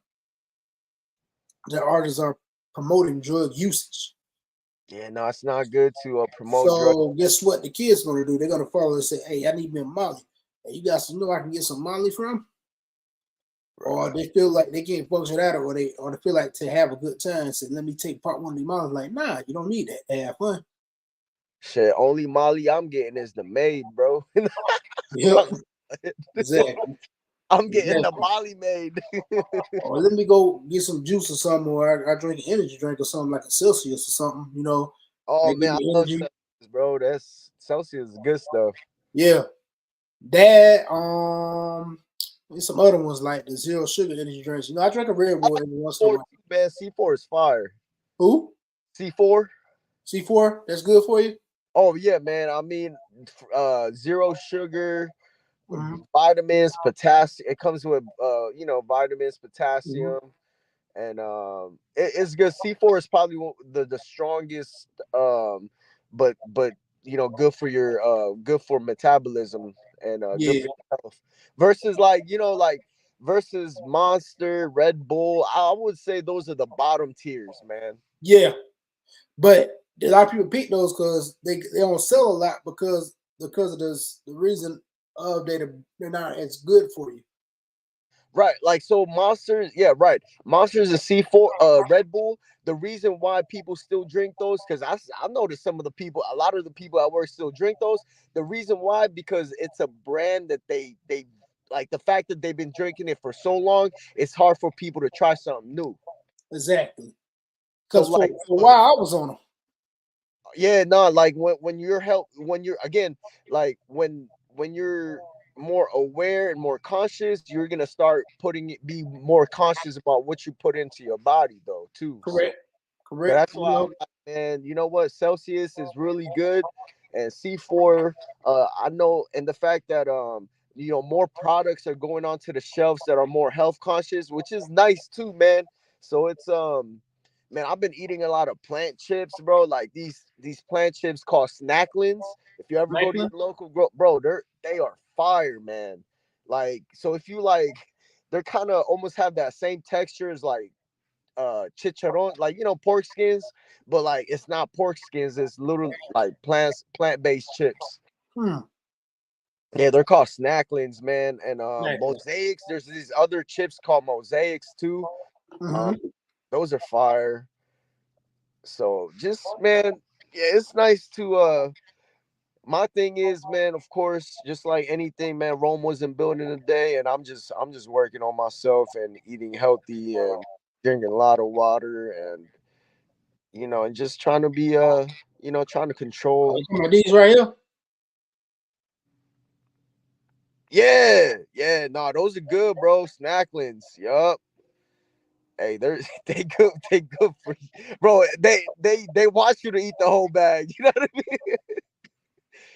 the artists are promoting drug usage. Yeah, no, it's not good to promote drugs. So guess what the kids gonna do? They're gonna follow and say, "Hey, I need me a Molly. Hey, you got some know I can get some Molly from?" Or Right. they feel like they can't function out, or they feel like to have a good time. Say, "Let me take part one of the Molly." Like, nah, you don't need that to have fun. Shit, only Molly I'm getting is the maid, bro. Yep, exactly, I'm getting the exactly. Molly maid. Or let me go get some juice or something, or I drink an energy drink or something like a Celsius or something. You know, Oh they give man, I me love energy. Celsius, bro. That's Celsius is good stuff. Yeah, that and some other ones like the zero sugar energy drinks. You know, I drink a Red I Bull like every once in a C4 while. too, man. C4 is fire. Who? C4. C4? That's good for you. Oh yeah, man. I mean, zero sugar, Mm-hmm. vitamins, potassium. It comes with vitamins, Mm-hmm. potassium, and it's good. C4 is probably the strongest, but good for your good for metabolism and good Yeah, for your health. Versus versus Monster, Red Bull. I would say those are the bottom tiers, man. yeah. But a lot of people pick those because they don't sell a lot because of this the reason of they're not as good for you. Right, like so Monsters, yeah, right. Monsters is C4 Red Bull. The reason why people still drink those cuz I noticed some of the people, a lot of the people at work still drink those. The reason why because it's a brand that they like the fact that they've been drinking it for so long, it's hard for people to try something new. Exactly. So Because like for a while I was on them. yeah, no, like when you're help when you're again like when you're more aware and more conscious, you're gonna start putting it be more conscious about what you put into your body though too. So Correct. Correct. that's You why I'm know. like, man, you know what? Celsius is really good, and C4. I know, and the fact that more products are going onto the shelves that are more health conscious, which is nice too, man. So it's man, I've been eating a lot of plant chips, bro. Like these plant chips called Snacklins. If you ever go to your Franklin. local, bro, they are fire, man. Like so, if you like, they're kind of almost have that same texture as like chicharron, like pork skins, but like it's not pork skins, it's little like plant-based chips. Hmm. Yeah, they're called snacklings, man. And Franklin. mosaics, there's these other chips called mosaics too. um Mm-hmm. those are fire. So just man, yeah, it's nice to my thing is, man, of course, just like anything, man, Rome wasn't built in a day, and I'm just working on myself and eating healthy and drinking a lot of water and and just trying to be trying to Oh, you control. talking about these right here? Yeah, yeah, no, those are good, bro. Snacklings. Yup. Hey, they're they good for you. Bro, they want you to eat the whole bag. You know what I mean?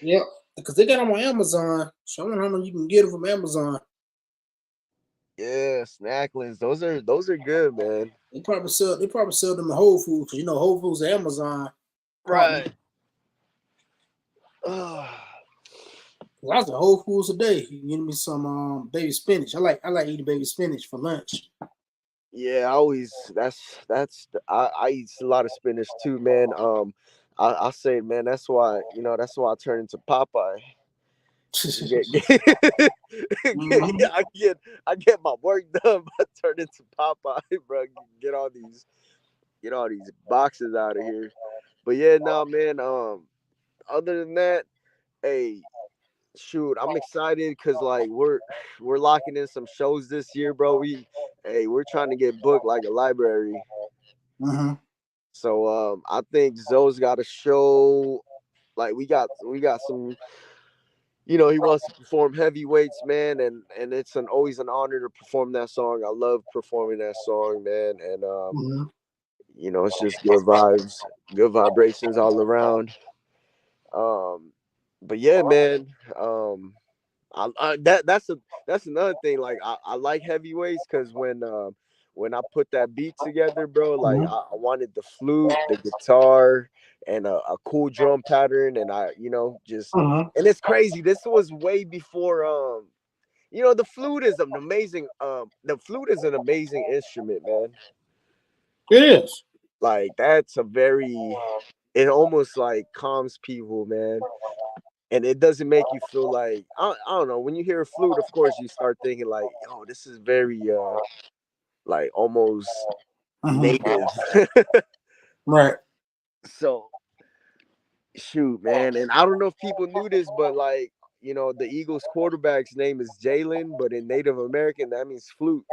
Yep. Because they got them on Amazon. So I wonder how much you can get them from Amazon. Yeah, snacklings. Those are good, man. They probably sell them at Whole Foods because you know Whole Foods and Amazon partner. Right. I was at Whole Foods today. You can give me some baby spinach. I like eating baby spinach for lunch. Yeah, I always I eat a lot of spinach too, man. I say, man, that's why I turn into Popeye. Get, Hmm. I get my work done. I turn into Popeye, bro. Get all these boxes out of here. But yeah, no, man. Other than that, hey, shoot, I'm excited because like we're locking in some shows this year, bro. We're trying to get booked like a library. Hmm. So I think Zoe's got a show. Like we got some. He wants to perform heavyweights, man, and it's an always an honor to perform that song. I love performing that song, man, and Hmm. it's just good vibes, good vibrations all around. Um, but yeah, man. Um, That's another thing. Like I like heavyweights because when I put that beat together, bro, like Mhm. I wanted the flute, the guitar, and a cool drum pattern, and just Mhm. and it's crazy. This was way before the flute is an amazing instrument, man. It is. Like that's a very it almost like calms people, man. And it doesn't make you feel like I don't know, when you hear a flute, of course you start thinking like, oh, this is very like almost Mhm. native. Right. So shoot, man. And I don't know if people knew this, but like, the Eagles quarterback's name is Jalen, but in Native American that means flute.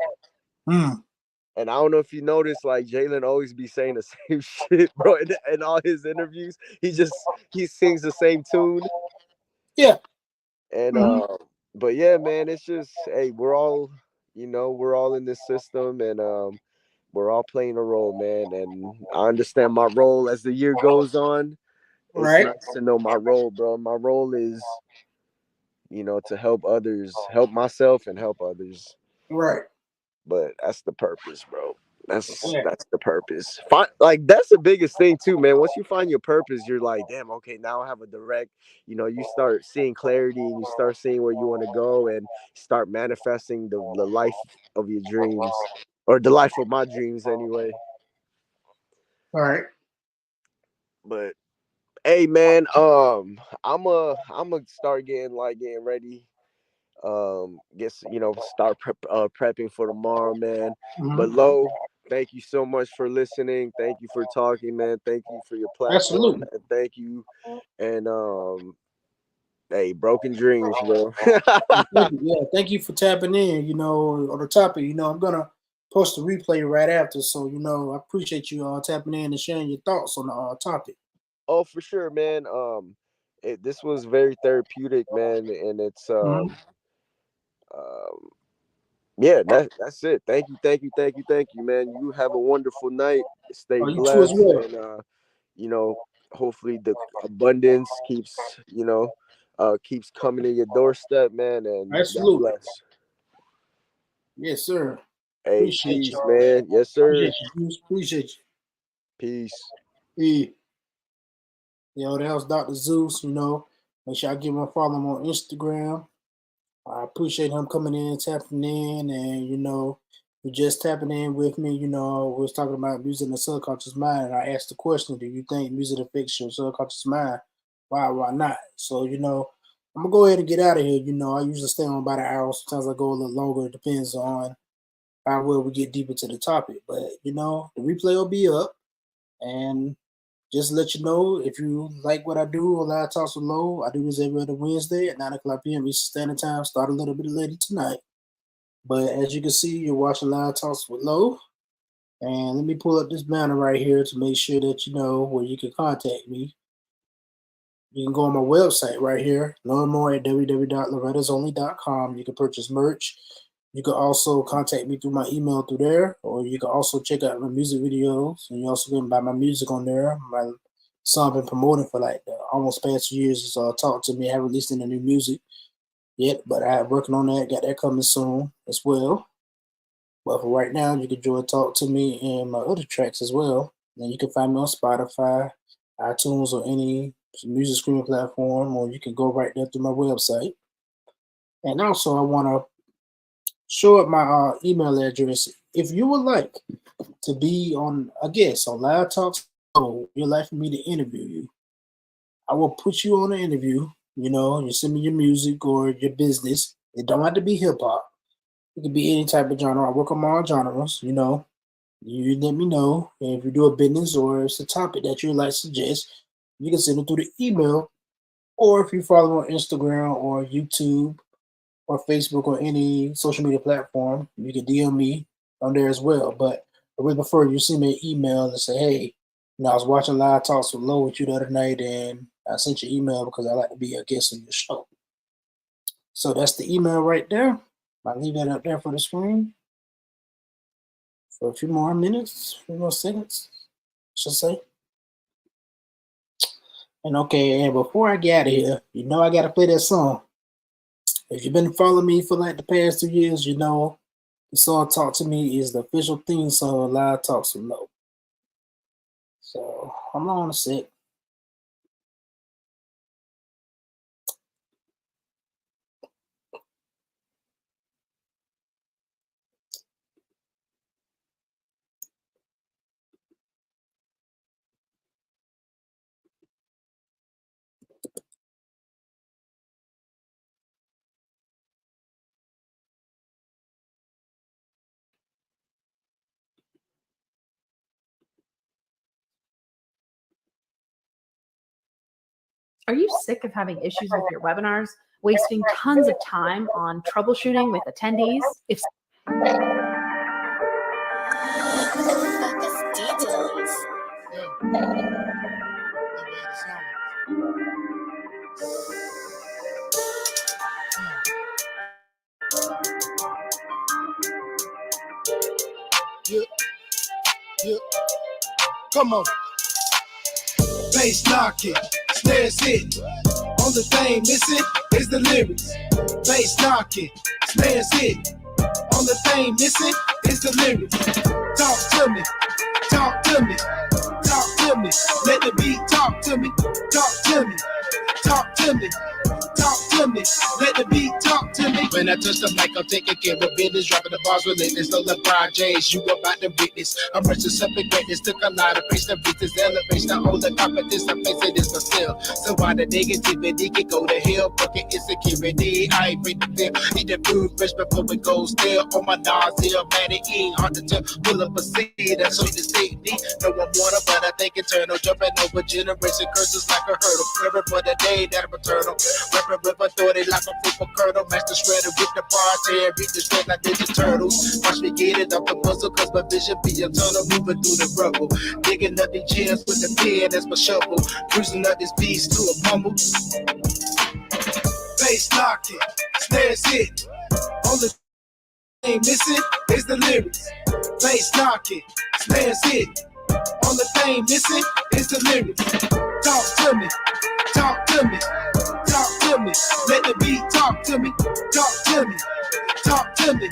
Mm. And I don't know if you noticed, like Jalen always be saying the same shit, bro. In all his interviews, he sings the same tune. Yeah. And Mhm. but yeah, man, it's just hey, we're all in this system, and we're all playing a role, man. And I understand my role as the year goes on. It's Right. nice to know my role, bro. My role is, to help others, help myself, and help others. Right. But that's the purpose, bro. That's Yeah. that's the purpose. Like that's the biggest thing too, man. Once you find your purpose, you're like, damn, okay, now I have a direct. You start seeing clarity, and you start seeing where you want to go, and start manifesting the life of your dreams, or the life of my dreams, anyway. All right. But hey, man, I'm a start getting ready, start prepping for tomorrow, man. But Mhm. Lo, thank you so much for listening. Thank you for talking, man. Thank you for your platform, Absolutely. and thank you. And hey, broken dreams, bro. Thank you. Yeah. Thank you for tapping in. On the topic. I'm gonna post the replay right after. So I appreciate you tapping in and sharing your thoughts on the topic. Oh, for sure, man. This was very therapeutic, man, and it's Mhm. um yeah, that's it. Thank you, thank you, thank you, thank you, man. You have a wonderful night. Stay You too as blessed, well. and you know, hopefully the abundance keeps coming to your doorstep, man. And God Absolutely. bless. Yes, sir. Hey, Appreciate peace, you. man. Yes, Appreciate sir. you. Bruce. Appreciate Peace. you. That was Dr. Zeus. Make sure I give him a follow on Instagram. I appreciate him coming in, tapping in, and you just tapping in with me. We was talking about music in the subconscious mind, and I asked the question: do you think music affects your subconscious mind? Why not? So I'm gonna go ahead and get out of here. I usually stay on about an hour. Sometimes I go a little longer. It depends on how well we get deep into the topic. But the replay will be up, and just let you know, if you like what I do on Live Talks with Low, I do this every other Wednesday at 9 o'clock p.m. Eastern Standard Time. Start a little bit later tonight. But as you can see, you're watching Live Talks with Low. And let me pull up this banner right here to make sure that you know where you can contact me. You can go on my website right here, learn more at www.lorettasonly.com. You can purchase merch. You can also contact me through my email through there, or you can also check out my music videos. And you also can buy my music on there. My song been promoting for like almost past 2 years. So talk to me. I haven't released any new music yet, but I am working on that. Got that coming soon as well. But for right now, you can join Talk to Me and my other tracks as well. And you can find me on Spotify, iTunes, or any music streaming platform, or you can go right there through my website. And also, I want to show up my email address. If you would like to be on a guest on Live Talks, you'd like for me to interview you, I will put you on an interview. You send me your music or your business. It don't have to be hip hop. It could be any type of genre. I work on all genres. You let me know. And if you do a business or it's a topic that you'd like to suggest, you can send it through the email. Or if you follow on Instagram or YouTube or Facebook or any social media platform, you can DM me on there as well. But I would prefer you send me an email and say, hey, I was watching Live Talks with Low with you the other night and I sent you an email because I like to be a guest on your show. So that's the email right there. I'll leave that up there for the screen for a few more minutes, a few more seconds, I should say. And okay, and before I get out of here, I gotta play that song. If you've been following me for like the past 2 years, you know the song "Talk to Me" is the official theme song of Live Talks with Low. So hold on a sec. Are you sick of having issues with your webinars, wasting tons of time on troubleshooting with attendees? If Come on. Bass knocking, snares hit. Only thing missing is the lyrics. Bass knocking, snares hit. Only thing missing is the lyrics. Talk to me, talk to me, talk to me. Let the beat talk to me, talk to me, talk to me. Talk to me, let the beat talk to me. When I touch the mic, I'm taking care of business. Dropping the bars relentless, no LeBron James. You about to witness. I'm rushing something greatness. Took a lot of praise to beat this elevation. All the competition, I'm facing this, but still. So why the negativity can go to hell? Fucking insecurity. I ain't break the pill. Eat the food fresh before it goes stale. On my nausea, man, it ain't hard to tell. Pull up a seed, that's sweet as safety. No one water, but I think eternal. Jumping over generation curses like a hurdle. Forever for the day that I'm eternal. With authority like a football kernel. Match the shredder with the party and beat the shred like Ninja Turtles. Watch me get it off the puzzle, cause my vision be a tunnel moving through the rubble. Digging up the chairs with the pen, that's my shovel. Cruising up this beast to a mumble. Bass knocking, snares hit. Only thing missing is the lyrics. Bass knocking, snares hit. Only thing missing is the lyrics. Talk to me, talk to me. Talk to me, let the beat talk to me, talk to me, talk to me,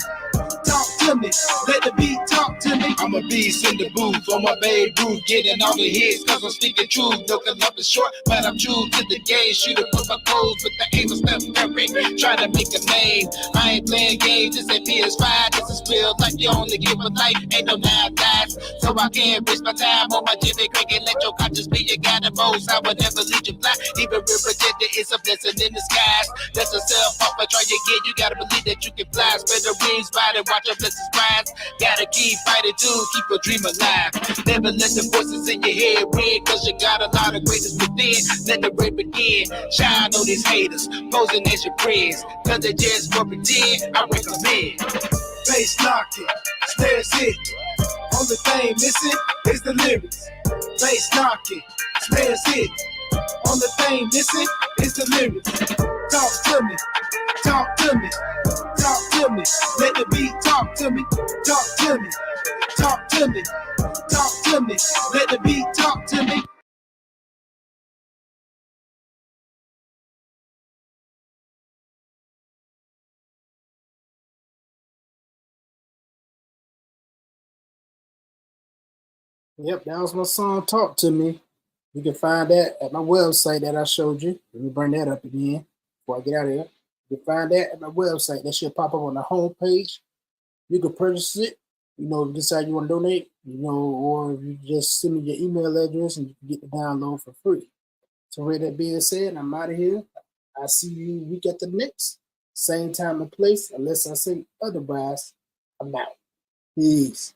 talk to me, let the beat talk to me. I'm a beast in the booth, on my Babe Ruth, getting all the hits, cause I'm speaking truth. No, cause love is short, but I'm true to the game. Shooting for my goals with the aim of Steph Curry, trying to make a name. I ain't playing games, this ain't PS5, this is real life. You only give a life, ain't no 9 lives. So I can't waste my time on my Jimmy Craig and let your conscience be your guide the most. I would never lead you blind, even when rejected, it's a blessing in disguise. That's a self-off, I try again, you gotta believe that you can fly. Spread the wings wide and watch your blessings rise. Gotta keep fighting too, keep your dream alive. Never let the voices in your head win, cause you got a lot of greatness within. Let the rain begin, shine on these haters, posing as your friends, cause they just for pretend, I recommend. Bass knocking, snares hit. Only thing missing is the lyrics. Bass knocking, snares hit. Only thing missing is the lyrics. Talk to me, talk to me, talk to me. Let the beat talk to me, talk to me, talk to me, talk to me. Let the beat talk to me. Yep, that was my song "Talk to Me." You can find that at my website that I showed you. Let me bring that up again before I get out of here. You can find that at my website. That should pop up on the home page. You can purchase it. You know, if you decide you want to donate, you know, or if you just send me your email address and you can get the download for free. So with that being said, I'm out of here. I'll see you week at the next. Same time and place, unless I say otherwise, I'm out. Peace.